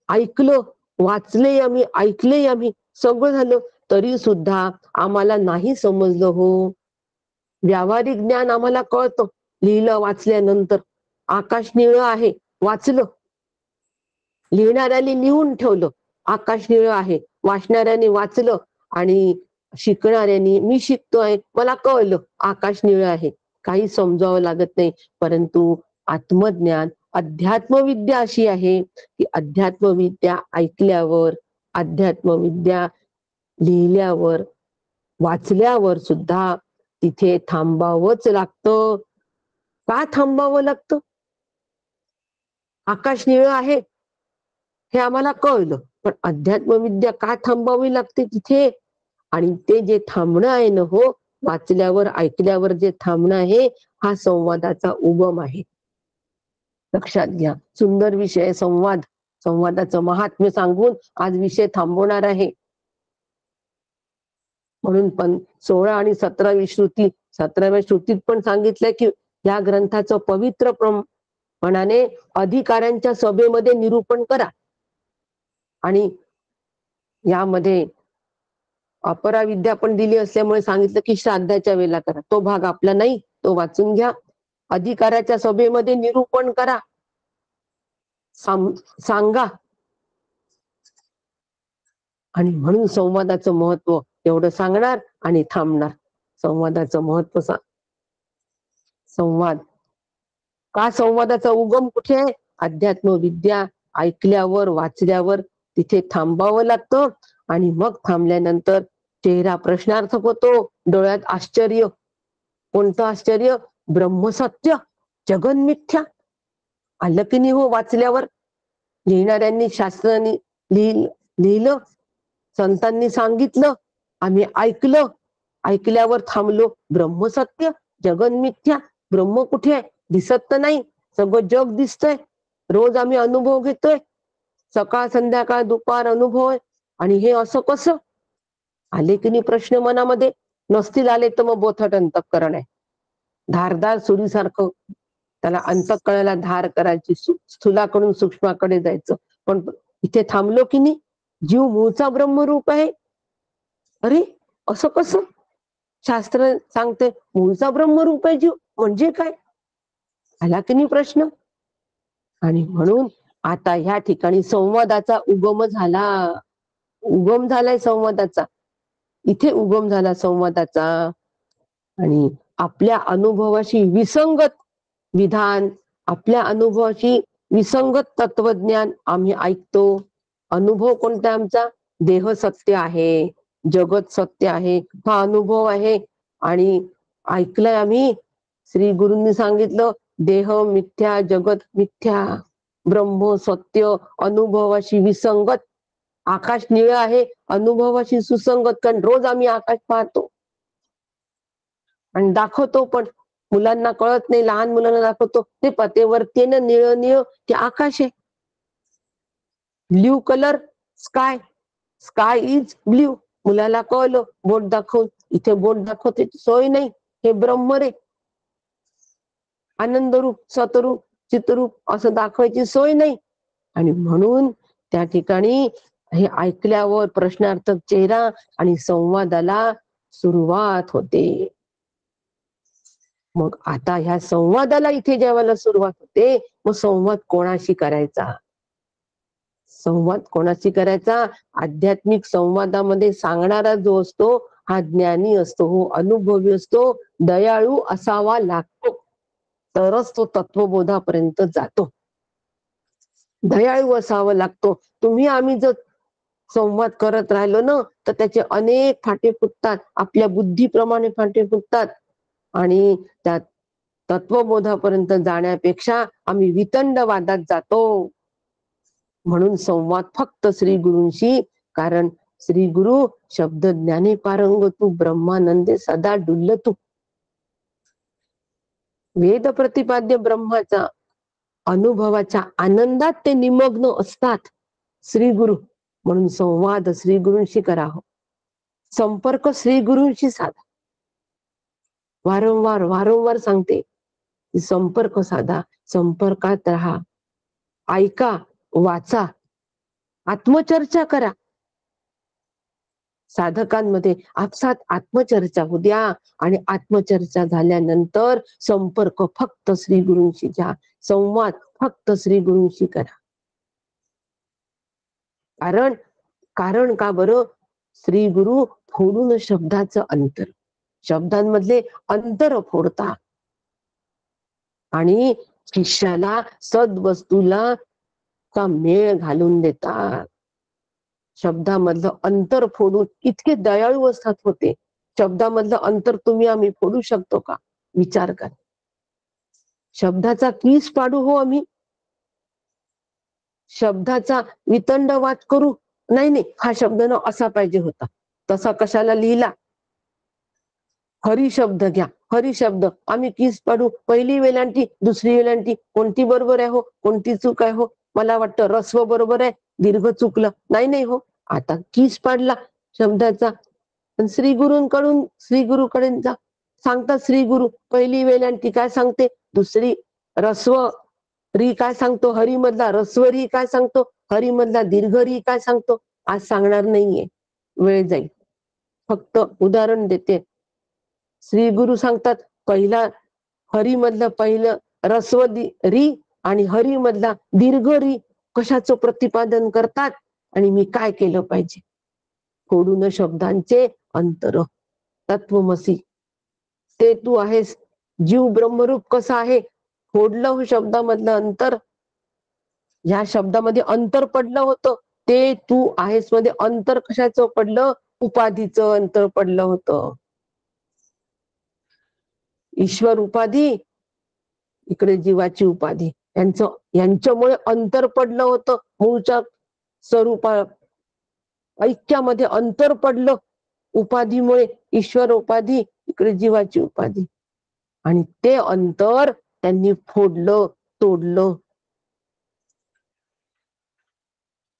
ऐकलं, वाचले आम्ही, ऐकले आम्ही, सगळं झालं तरी सुद्धा आम्हाला नाही समजलं. हो, व्यावहारिक ज्ञान आम्हाला कळतं लिहिलं वाचल्यानंतर. आकाश निळं आहे, वाचलं. लिहिणाऱ्याने लिहून ठेवलं, आकाश निळं आहे. वाचणाऱ्याने वाचलं आणि शिकणाऱ्याने मी शिकतोय, मला कळलं आकाश निळं आहे. काही समजावं लागत नाही. परंतु आत्मज्ञान, अध्यात्मविद्या अशी आहे की अध्यात्मविद्या ऐकल्यावर, अध्यात्मविद्या लिहिल्यावर, वाचल्यावर सुद्धा तिथे थांबावंच लागतं. का थांबावं लागतं? आकाश निळं आहे हे आम्हाला कळलं, पण अध्यात्मविद्या का थांबावी लागते तिथे? आणि ते जे थांबणं आहे ना, हो, वाचल्यावर, ऐकल्यावर जे थांबणं आहे, हा संवादाचा उगम आहे. लक्षात घ्या. सुंदर विषय संवाद. संवादाचं महात्म्य सांगून आज विषय थांबवणार आहे. म्हणून पण 16 आणि 17वी श्रुती, 17व्या श्रुतीत पण सांगितलंय की या ग्रंथाचं पवित्र प्रमाणाने अधिकाऱ्यांच्या सभेमध्ये निरूपण करा. आणि यामध्ये अपराविद्या पण दिली असल्यामुळे सांगितलं की श्राद्धाच्या वेळेला करा. तो भाग आपला नाही, तो वाचून घ्या. अधिकाऱ्याच्या सभेमध्ये निरूपण करा, सांगा. आणि म्हणून संवादाचं महत्व एवढं सांगणार आणि थांबणार. संवादाचं महत्व संवाद का, संवादाचा उगम कुठे आहे? अध्यात्मविद्या ऐकल्यावर, वाचल्यावर तिथे थांबावं लागतं. आणि मग थांबल्यानंतर चेहरा प्रश्नार्थक होतो, डोळ्यात आश्चर्य. कोणतं आश्चर्य? ब्रह्मसत्य, जगन मिथ्या. आलं की नाही हो वाचल्यावर? लिहिणाऱ्यांनी, शास्त्रांनी लिहिलं, संतांनी सांगितलं, आम्ही ऐकलं, ऐकल्यावर थांबलो. ब्रह्मसत्य, जगन मिथ्या. ब्रह्म कुठे आहे? दिसत तर नाही, सगळं जग दिसतंय. रोज आम्ही अनुभव घेतोय, सकाळ संध्याकाळ दुपार अनुभव आहे. आणि हे असं कसं? आले की नाही प्रश्न मनामध्ये? नसतील आले तर मग बोथट अंतःकरण आहे, धारदार सुरीसारखं. त्याला अंतःकरणाला धार करायची, स्थूलाकडून सूक्ष्माकडे जायचं. पण इथे थांबलो की नाही? जीव मूळचा ब्रह्मरूप आहे. अरे असं कसं? शास्त्र सांगते मूळचा ब्रह्मरूप आहे जीव, म्हणजे काय? आला की नाही प्रश्न? आणि म्हणून आता ह्या ठिकाणी संवादाचा उगम झालाय संवादाचा. इथे उगम झाला संवादाचा. आणि आपल्या अनुभवाशी विसंगत विधान, आपल्या अनुभवाशी विसंगत तत्वज्ञान आम्ही ऐकतो. अनुभव कोणता आमचा? देह सत्य आहे, जगत सत्य आहे, हा अनुभव आहे. आणि ऐकलंय आम्ही, श्री गुरूंनी सांगितलं, देह मिथ्या, जगत मिथ्या, ब्रह्म सत्य, अनुभवाशी विसंगत. आकाश निळं आहे, अनुभवाशी सुसंगत. कारण रोज आम्ही आकाश पाहतो आणि दाखवतो, पण मुलांना कळत नाही. लहान मुलांना दाखवतो, ते पतेवरती ना निळं निळं ते आकाश आहे. Blue colour sky, sky is blue. मुलाला कळलं बोट दाखवून. इथे बोट दाखवते सोय नाही, हे ब्रह्म रे. आनंदरूप, सतरूप, चितरूप असं दाखवायची सोय नाही. आणि म्हणून त्या ठिकाणी हे ऐकल्यावर प्रश्नार्थक चेहरा आणि संवादाला सुरुवात होते. मग आता ह्या संवादाला इथे ज्यावेळेला सुरुवात होते, मग संवाद कोणाशी करायचा? संवाद कोणाशी करायचा? आध्यात्मिक संवादामध्ये सांगणारा जो असतो हा ज्ञानी असतो, हो अनुभवी असतो, दयाळू असावा लागतो, तरच तो तत्वबोधापर्यंत जातो. दयाळू असावं लागतो. तुम्ही आम्ही जर संवाद करत राहिलो ना तर त्याचे अनेक फाटे फुटतात, आपल्या बुद्धीप्रमाणे फाटे फुटतात आणि त्या तत्वबोधापर्यंत जाण्यापेक्षा आम्ही वितंडवादात जातो. म्हणून संवाद फक्त श्री गुरूंशी, कारण श्री गुरु शब्द ज्ञाने पारंगतू ब्रह्मानंदे सदा डुल्लतू. वेद प्रतिपाद्य ब्रह्माचा अनुभवाच्या आनंदात ते निमग्न असतात श्री गुरु. म्हणून संवाद श्री गुरूंशी करावं, संपर्क श्री गुरूंशी साधा. वारंवार वारंवार सांगते, संपर्क साधा, संपर्कात राहा, ऐका, वाचा, आत्मचर्चा करा. साधकांमध्ये आपसात आत्मचर्चा होऊ द्या आणि आत्मचर्चा झाल्यानंतर संपर्क फक्त श्री गुरूंशी घ्या, संवाद फक्त श्री गुरूंशी करा. कारण का बरं? श्री गुरु फोडून शब्दाचं अंतर, शब्दांमधले अंतर फोडतात आणि शिष्याला सद्वस्तूला का मेळ घालून देतात. शब्दामधलं अंतर फोडून इतके दयाळू असतात होते. शब्दामधलं अंतर तुम्ही आम्ही फोडू शकतो का? विचार करा. शब्दाचा कीस पाडू हो आम्ही? शब्दाचा वितंडवाद करू? नाही, हा शब्द ना असा पाहिजे होता, तसा कशाला लिहिला? हरी शब्द घ्या, हरी शब्द आम्ही कीस पाडू. पहिली वेलांटी, दुसरी वेलांटी कोणती बरोबर आहे हो, कोणती चूक आहे हो? मला वाटतं रस्व बरोबर आहे, दीर्घ चुकलं. नाही हो, आता कीस पाडला शब्दाचा. श्री गुरूंकडून श्री गुरुकडे जा, सांगतात श्री गुरु पहिली वेलांटी काय सांगते, दुसरी रस्व री काय सांगतो, हरी मधला रस्व री काय सांगतो, हरी मधला दीर्घ री काय सांगतो. आज सांगणार नाहीये, वेळ जाईल. फक्त उदाहरण देते. श्री गुरु सांगतात पहिला हरी मधलं पहिलं रस्व री आणि हरी मधला दीर्घ री कशाचं प्रतिपादन करतात आणि मी काय केलं पाहिजे? फोडून शब्दांचे अंतर. तत्वमसी, ते तू आहेस, जीव ब्रह्मरूप कसा आहे, फोडलं शब्दामधलं अंतर. या शब्दामध्ये अंतर पडलं होतं, ते तू आहेस मध्ये अंतर कशाचं पडलं? उपाधीचं अंतर पडलं होतं. ईश्वर उपाधी, इकडे जीवाची उपाधी, यांच्यामुळे अंतर पडलं होतं. मूळच्या स्वरूपा ऐक्यामध्ये अंतर पडलं उपाधीमुळे. ईश्वर उपाधी, इकडे जीवाची उपाधी, आणि ते अंतर त्यांनी फोडलं, तोडलं,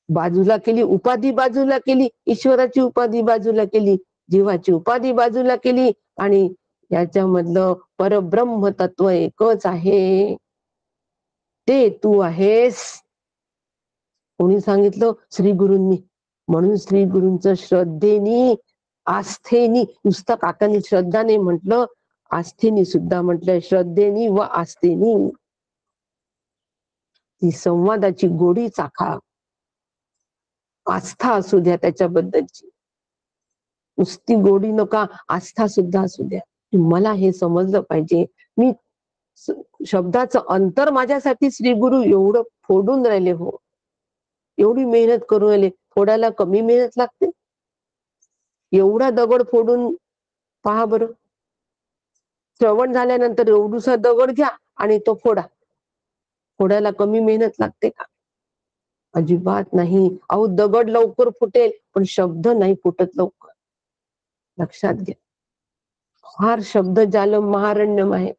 बाजूला केली. उपाधी बाजूला केली, ईश्वराची उपाधी बाजूला केली, जीवाची उपाधी बाजूला केली, आणि याच्यामधलं परब्रह्म तत्व एकच आहे, ते तू आहेस. कोणी सांगितलं? श्री गुरूंनी. म्हणून श्री गुरूंचं श्रद्धेनी, आस्थेनी, नुसतं काकांनी श्रद्धाने म्हटलं, आस्थेनी सुद्धा म्हटलंय, श्रद्धेनी व आस्थेनी. ती संवादाची गोडी चाखा, आस्था असू द्या त्याच्याबद्दलची. नुसती गोडी नका, आस्था सुद्धा असू द्या. मला हे समजलं पाहिजे, मी शब्दाचं अंतर माझ्यासाठी श्री गुरु एवढं फोडून राहिले हो, एवढी मेहनत करून राहिले. फोडायला कमी मेहनत लागते? एवढा दगड फोडून पहा बरं. श्रवण झाल्यानंतर एवढूसा दगड घ्या आणि तो फोडा. फोडायला कमी मेहनत लागते का? अजिबात नाही. अहो दगड लवकर फुटेल पण शब्द नाही फुटत लवकर, लक्षात घ्या. फार शब्द जाल महारण्यम आहे.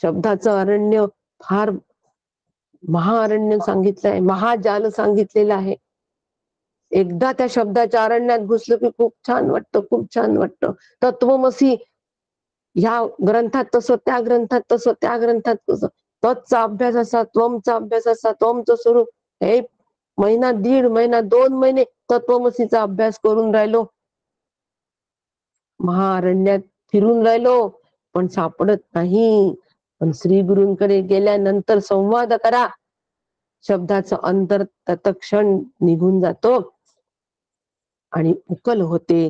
शब्दाचं अरण्य फार महाअरण्य सांगितलंय, महाजाल सांगितलेलं आहे. एकदा त्या शब्दाच्या अरण्यात घुसलं की खूप छान वाटतं, खूप छान वाटतं. तत्वमसी ह्या ग्रंथात तसं, त्या ग्रंथात तसं, त्या ग्रंथात तसं. तत्चा अभ्यास असा, त्वमचा अभ्यास असा, त्वमचं स्वरूप. हे महिना, दीड महिना, 2 महिने तत्वमसीचा अभ्यास करून राहिलो, महाअरण्यात फिरून राहिलो, पण सापडत नाही. पण श्री गुरूंकडे गेल्यानंतर संवाद करा, शब्दाचं अंतर तत्क्षण निघून जातो आणि उकल होते,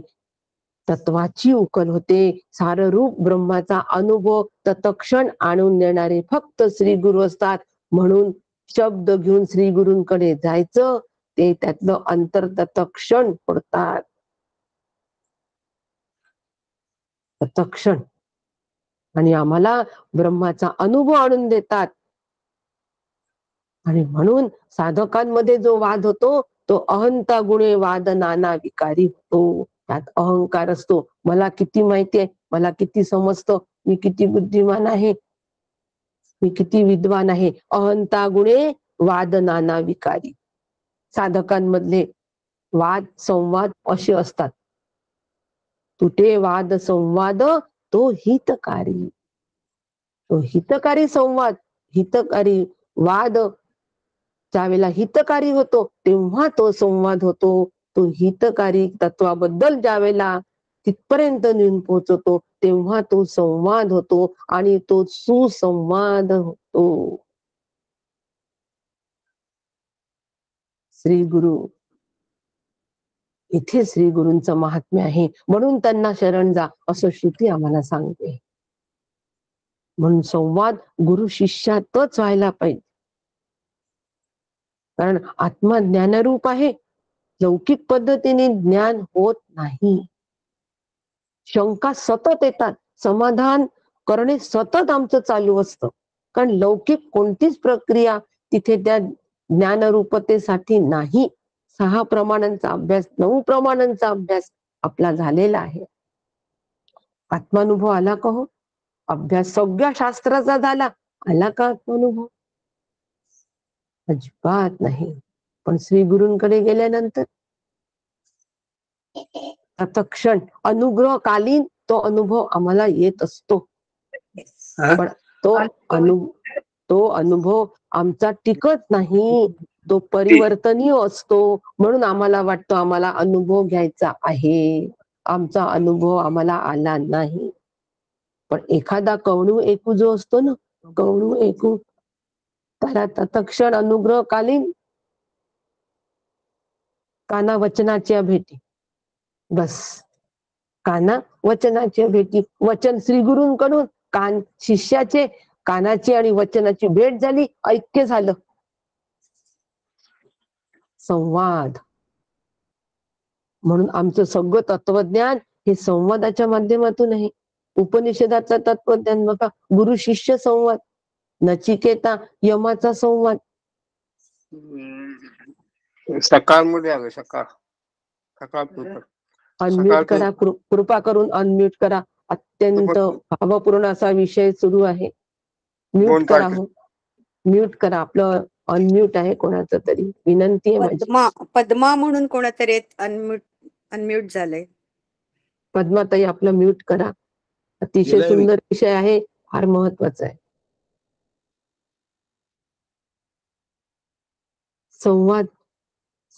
तत्वाची उकल होते. सार रूप ब्रह्माचा अनुभव तत्क्षण आणून देणारे फक्त श्री गुरु असतात. म्हणून शब्द घेऊन श्री गुरूंकडे जायचं, ते त्यातलं अंतर तत्क्षण पडतात. तत्क्षण आणि आम्हाला ब्रह्माचा अनुभव आणून देतात. आणि म्हणून साधकांमध्ये जो वाद होतो तो अहंता गुणे वाद नाना विकारी होतो. त्यात अहंकार असतो. मला किती माहिती आहे, मला किती समजतं, मी किती बुद्धिमान आहे, मी किती विद्वान आहे. अहंता गुणे वाद नाना विकारी. साधकांमधले वाद संवाद असे असतात. तुटे वाद संवाद तो हितकारी. तो हितकारी संवाद, हितकारी वाद ज्यावेळेला हितकारी होतो तेव्हा तो संवाद होतो. तो हितकारी तत्वाबद्दल ज्यावेळेला तिथपर्यंत नेऊन पोहोचतो तेव्हा तो संवाद होतो आणि तो सुसंवाद होतो. श्री गुरु, इथे श्री गुरूंचं महात्म्य आहे. म्हणून त्यांना शरण जा असं श्रुती आम्हाला सांगते. म्हणून संवाद गुरु शिष्यातच व्हायला पाहिजे. कारण आत्मा ज्ञानरूप आहे. लौकिक पद्धतीने ज्ञान होत नाही. शंका सतत येतात, समाधान करणे सतत आमचं चालू असतं. कारण लौकिक कोणतीच प्रक्रिया तिथे त्या ज्ञानरूपतेसाठी नाही. 6 प्रमाणांचा अभ्यास, 9 प्रमाणांचा अभ्यास आपला झालेला आहे. आत्मानुभव आला का हो? अभ्यास सगळ्या शास्त्राचा झाला, आला का आत्मानुभव? अजिबात नाही. पण श्री गुरूंकडे गेल्यानंतर तत्क्षण अनुग्रहकालीन तो अनुभव आम्हाला येत असतो. पण तो अनुभव आमचा टिकत नाही, तो परिवर्तनीय असतो. म्हणून आम्हाला वाटतं आम्हाला अनुभव घ्यायचा आहे. आमचा अनुभव आम्हाला आला नाही. पण एखादा कवणू एकू जो असतो ना, कवणू एकू, त्याला तत्क्षण अनुग्रहकालीन काना वचनाच्या भेटी, बस काना वचनाच्या भेटी. वचन श्री गुरूंकडून कान शिष्याचे, कानाची आणि वचनाची भेट झाली, ऐक्य झालं, संवाद. म्हणून आमचं सगळं तत्वज्ञान हे संवादाच्या माध्यमातून आहे. उपनिषदाचं तत्वज्ञान बघा, गुरु शिष्य संवाद, नचिकेता यमाचा संवाद. सकाळ मध्ये आलं, सकाळ अनम्यूट करा, कृपा करून अनम्यूट करा. अत्यंत भावपूर्ण असा विषय सुरू आहे. म्यूट करा, हो म्यूट करा. आपलं अनम्यूट आहे कोणाचं तरी, विनंती आहे माझी. पद्मा म्हणून कोणातरी अनम्यूट झालंय. पद्माताई आपलं म्यूट करा. अतिशय सुंदर विषय आहे, फार महत्वाचा आहे. संवाद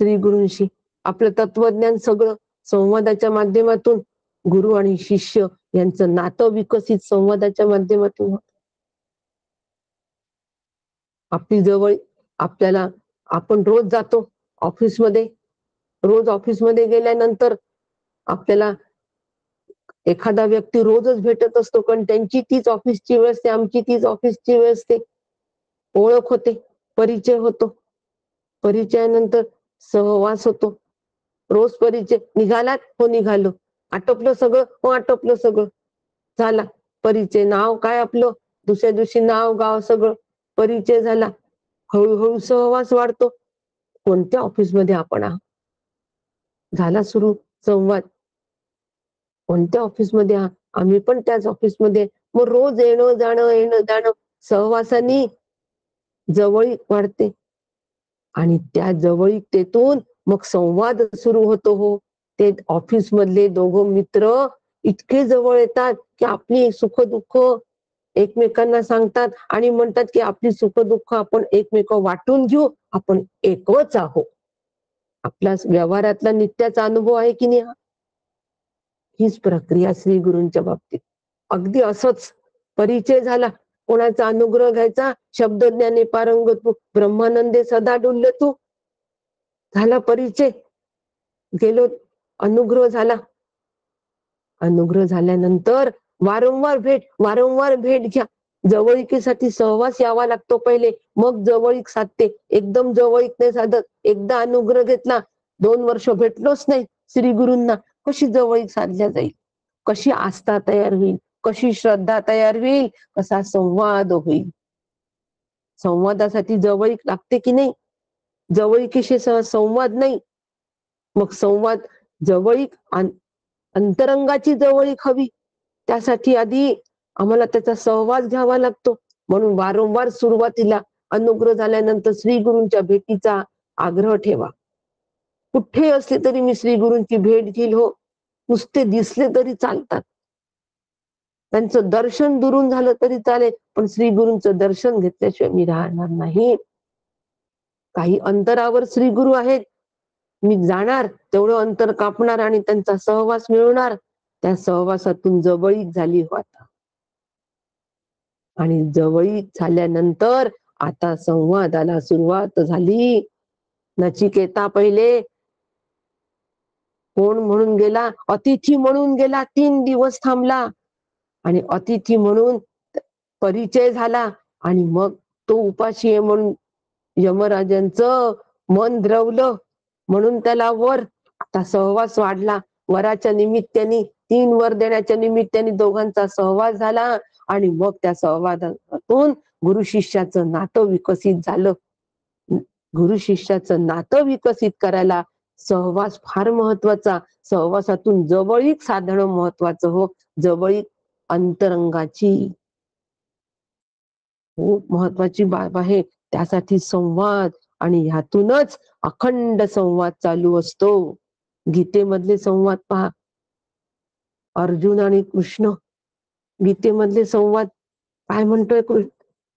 श्री गुरूंशी आपलं तत्वज्ञान सगळं संवादाच्या माध्यमातून, गुरु आणि शिष्य यांचं नातं विकसित संवादाच्या माध्यमातून होत. आपली जवळ आपल्याला, आपण रोज जातो ऑफिसमध्ये, रोज ऑफिसमध्ये गेल्यानंतर आपल्याला एखादा व्यक्ती रोजच भेटत असतो, कारण त्यांची तीच ऑफिसची वेळ असते, आमची तीच ऑफिसची वेळ असते. ओळख होते, परिचय होतो, परिचयानंतर सहवास होतो. रोज परिचय, निघालात, हो निघालो, आटोपलं सगळं, हो आटोपलं सगळं, झाला परिचय. नाव काय आपलं, दुसऱ्या दिवशी नाव गाव सगळं परिचय झाला. हळूहळू सहवास वाढतो. कोणत्या ऑफिसमध्ये आपण आहात, झाला सुरू संवाद. कोणत्या ऑफिसमध्ये आहात, आम्ही पण त्याच ऑफिसमध्ये. मग रोज येणं जाणं सहवासानी जवळीक वाढते आणि त्या जवळीकतेतून मग संवाद सुरू होतो. हो, ते ऑफिस मधले दोघं मित्र इतके जवळ येतात की आपली सुख दुःख एकमेकांना सांगतात आणि म्हणतात की आपली सुख दुःख आपण एकमेक वाटून घेऊ, आपण एकच आहोत. आपला व्यवहारातला नित्याचा अनुभव आहे की नाही. हीच प्रक्रिया श्री गुरूंच्या बाबतीत. अगदी असंच परिचय झाला, कोणाचा अनुग्रह घ्यायचा? शब्द ज्ञाने पारंगत तू, ब्रह्मानंदे सदा डुल्ल तू. झाला परिचय, गेलो, अनुग्रह झाला. अनुग्रह झाल्यानंतर वारंवार भेट घ्या. जवळीकीसाठी सहवास यावा लागतो पहिले, मग जवळीक साधते. एकदम जवळीक नाही साधत. एकदा अनुग्रह घेतला, 2 वर्ष भेटलोच नाही श्री गुरूंना, कशी जवळीक साधल्या जाईल? कशी आस्था तयार होईल? कशी श्रद्धा तयार होईल? कसा संवाद होईल? संवादासाठी जवळीक लागते की नाही? जवळीकीशी संवाद नाही, मग संवाद, जवळीक, अंतरंगाची जवळीक हवी. त्यासाठी आधी आम्हाला त्याचा सहवास घ्यावा लागतो. म्हणून वारंवार सुरुवातीला अनुग्रह झाल्यानंतर श्री गुरूंच्या भेटीचा आग्रह ठेवा. कुठे असले तरी मी श्री गुरूंची भेट घेईल हो. नुसते दिसले तरी चालतात. त्यांचं दर्शन दुरून झालं तरी चालेल, पण श्री गुरूंचं दर्शन घेतल्याशिवाय मी राहणार नाही. काही अंतरावर श्री गुरु आहेत, मी जाणार, तेवढं अंतर कापणार आणि त्यांचा सहवास मिळवणार. त्या सहवासातून जवळीक झाली हो आता. आणि जवळीक झाल्यानंतर आता संवादाला सुरुवात झाली. नचिकेता पहिले कोण म्हणून गेला? अतिथी म्हणून गेला. 3 दिवस थांबला आणि अतिथी म्हणून परिचय झाला. आणि मग तो उपाशी आहे म्हणून यमराजांचं मन द्रवलं, म्हणून त्याला वर. आता सहवास वाढला. वराच्या निमित्ताने, 3 वर देण्याच्या निमित्ताने दोघांचा सहवास झाला. आणि मग त्या सहवादातून गुरु शिष्याचं नातं विकसित झालं. गुरु शिष्याचं नातं विकसित करायला सहवास फार महत्वाचा. सहवासातून जवळीक साधणं महत्वाचं हो. जवळीक अंतरंगाची खूप महत्वाची बाब आहे. त्यासाठी संवाद, आणि ह्यातूनच अखंड संवाद चालू असतो. गीतेमधले संवाद पहा, अर्जुन आणि कृष्ण. गीतेमधले संवाद काय म्हणतोय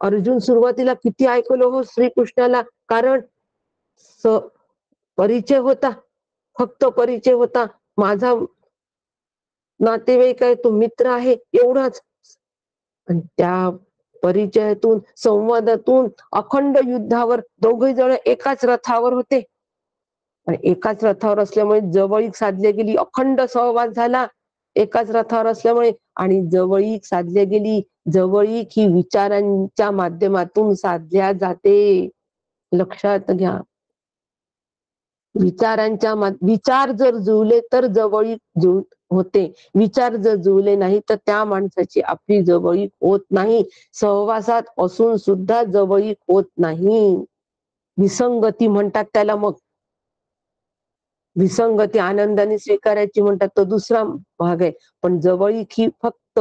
अर्जुन? सुरुवातीला किती ऐकलो हो श्रीकृष्णाला, कारण परिचय होता, फक्त परिचय होता. माझा नातेवाईक आहे, तो मित्र आहे, एवढाच. आणि त्या परिचयातून, संवादातून अखंड युद्धावर दोघे जण एकाच रथावर होते. आणि एकाच रथावर असल्यामुळे जवळीक साधली गेली. अखंड सहवास झाला एकाच रथावर असल्यामुळे. आणि जवळीक साधली गेली. जवळीक ही विचारांच्या माध्यमातून साधल्या जाते. लक्षात घ्या. विचार जर जुळले तर जवळीक होते. विचार जर जुळले नाही तर त्या माणसाची आपली जवळीक होत नाही. सहवासात असून सुद्धा जवळीक होत नाही. विसंगती म्हणतात त्याला. मग विसंगती आनंदाने स्वीकारायची म्हणतात, तो दुसरा भाग आहे. पण जवळीक ही फक्त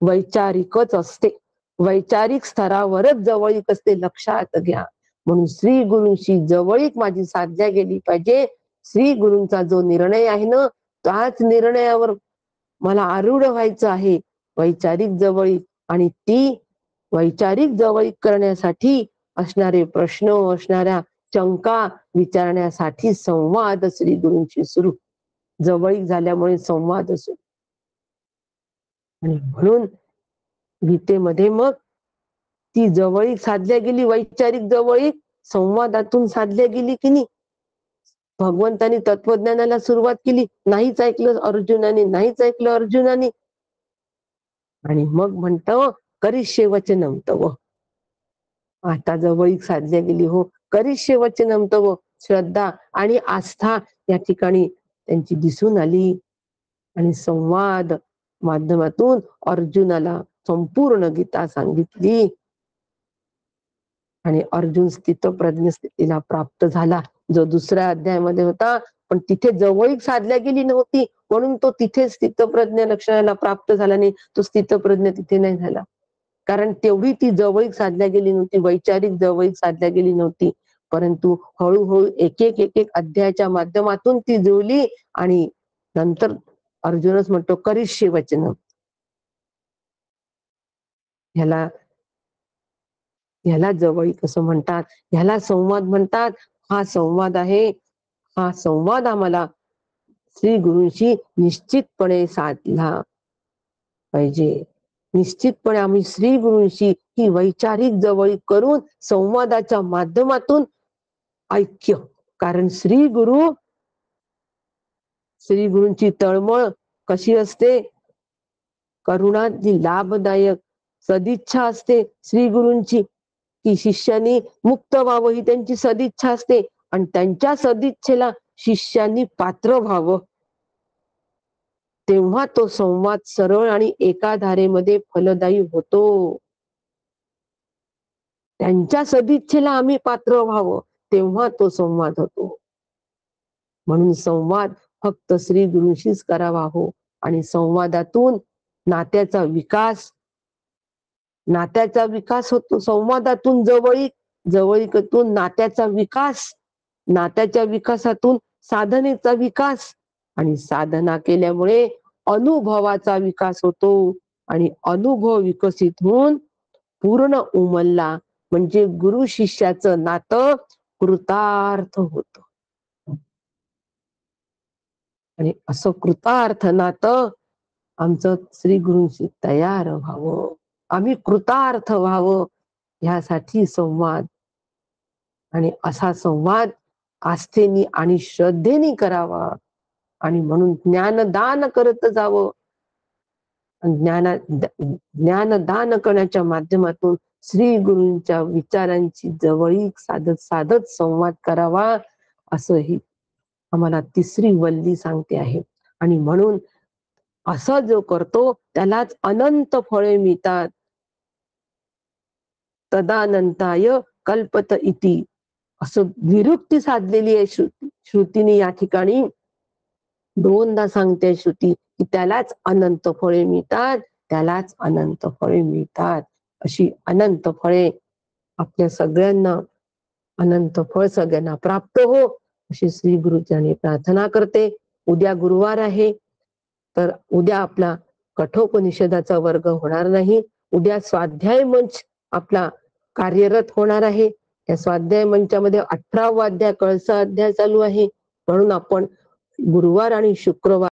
वैचारिकच असते. वैचारिक स्तरावरच जवळीक असते. लक्षात घ्या. म्हणून श्री गुरूंशी जवळीक माझी साधल्या गेली पाहिजे. श्री गुरूंचा जो निर्णय आहे ना, त्याच निर्णयावर मला आरूढ व्हायचं आहे. वैचारिक जवळीक. आणि ती वैचारिक जवळीक करण्यासाठी असणारे प्रश्न, असणाऱ्या शंका विचारण्यासाठी संवाद श्री गुरूंशी सुरू. जवळीक झाल्यामुळे संवाद सुरू. आणि म्हणून गीतेमध्ये मग ती जवळीक साधल्या गेली. वैचारिक जवळीक संवादातून साधल्या गेली की नाही. भगवंतानी तत्वज्ञानाला सुरुवात केली, नाहीच ऐकलं अर्जुनाने. आणि मग म्हणतो करिष्ये वचनम तव. आता जवळीक साधल्या गेली हो. करिष्ये वचनम तव. श्रद्धा आणि आस्था या ठिकाणी त्यांची दिसून आली. आणि संवाद माध्यमातून अर्जुनाला संपूर्ण गीता सांगितली. आणि अर्जुन स्थितप्रज्ञ स्थितीला प्राप्त झाला, जो दुसऱ्या अध्यायामध्ये होता. पण तिथे जवळीक साधल्या गेली नव्हती, म्हणून तो तिथे स्थितप्रज्ञ लक्षणाला प्राप्त झाला नाही. तो स्थितप्रज्ञ तिथे नाही झाला, कारण तेवढी ती जवळीक साधल्या गेली नव्हती. वैचारिक जवळीक साधल्या गेली नव्हती. परंतु हळूहळू एक एक अध्यायाच्या माध्यमातून ती जुळली. आणि नंतर अर्जुनच म्हणतो करिष्ये वचनम. ह्याला जवळीक असं म्हणतात. ह्याला संवाद म्हणतात. हा संवाद आहे. हा संवाद आम्हाला श्री गुरूंशी निश्चितपणे साधला पाहिजे. निश्चितपणे आम्ही श्री गुरूंशी ही वैचारिक जवळीक करून संवादाच्या माध्यमातून ऐक्य, कारण श्री गुरूंची तळमळ कशी असते, करुणाची लाभदायक सदिच्छा असते श्री गुरूंची, की शिष्यानी मुक्त व्हावं ही त्यांची सदिच्छा असते आणि त्यांच्या सदिच्छेला शिष्यांनी पात्र व्हावं, तेव्हा तो संवाद सरळ आणि एका धारेमध्ये फलदायी होतो. त्यांच्या सदिच्छेला आम्ही पात्र व्हावं तेव्हा तो संवाद होतो. म्हणून संवाद फक्त श्री गुरूंशीच करावा हो, आणि संवादातून नात्याचा विकास होतो. संवादातून जवळीकतून नात्याचा विकास, नात्याच्या विकासातून साधनेचा विकास, आणि साधना केल्यामुळे अनुभवाचा विकास होतो, आणि अनुभव विकसित होऊन पूर्ण उमलला म्हणजे गुरु शिष्याचं नातं कृतार्थ होत. आणि असं कृतार्थ नातं आमचं श्री गुरूंशी तयार व्हावं, आम्ही कृतार्थ व्हावं, ह्यासाठी संवाद, आणि असा संवाद आस्थेनी आणि श्रद्धेने करावा, आणि म्हणून ज्ञानदान करत जावं. ज्ञानदान करण्याच्या माध्यमातून श्री गुरूंच्या विचारांची जवळीक साधत संवाद करावा, असं ही आम्हाला तिसरी वल्ली सांगते आहे. आणि म्हणून असं जो करतो त्यालाच अनंत फळे मिळतात. तदानंताय कल्पत इति असं विरुक्ती साधलेली आहे श्रुतीने या ठिकाणी. दोनदा सांगते श्रुती की त्यालाच अनंत फळे मिळतात, त्यालाच अनंत फळे मिळतात. अशी अनंत फळे आपल्या सगळ्यांना, अनंत फळ सगळ्यांना प्राप्त हो, अशी श्री गुरुचरणी प्रार्थना करते. उद्या गुरुवार आहे, तर उद्या आपला कठोपनिषदाचा वर्ग होणार नाही. उद्या स्वाध्याय मंच आपला कार्यरत होणार आहे. या स्वाध्याय मंचामध्ये 18वा अध्याय कळसा अध्याय चालू आहे. म्हणून आपण गुरुवार आणि शुक्रवार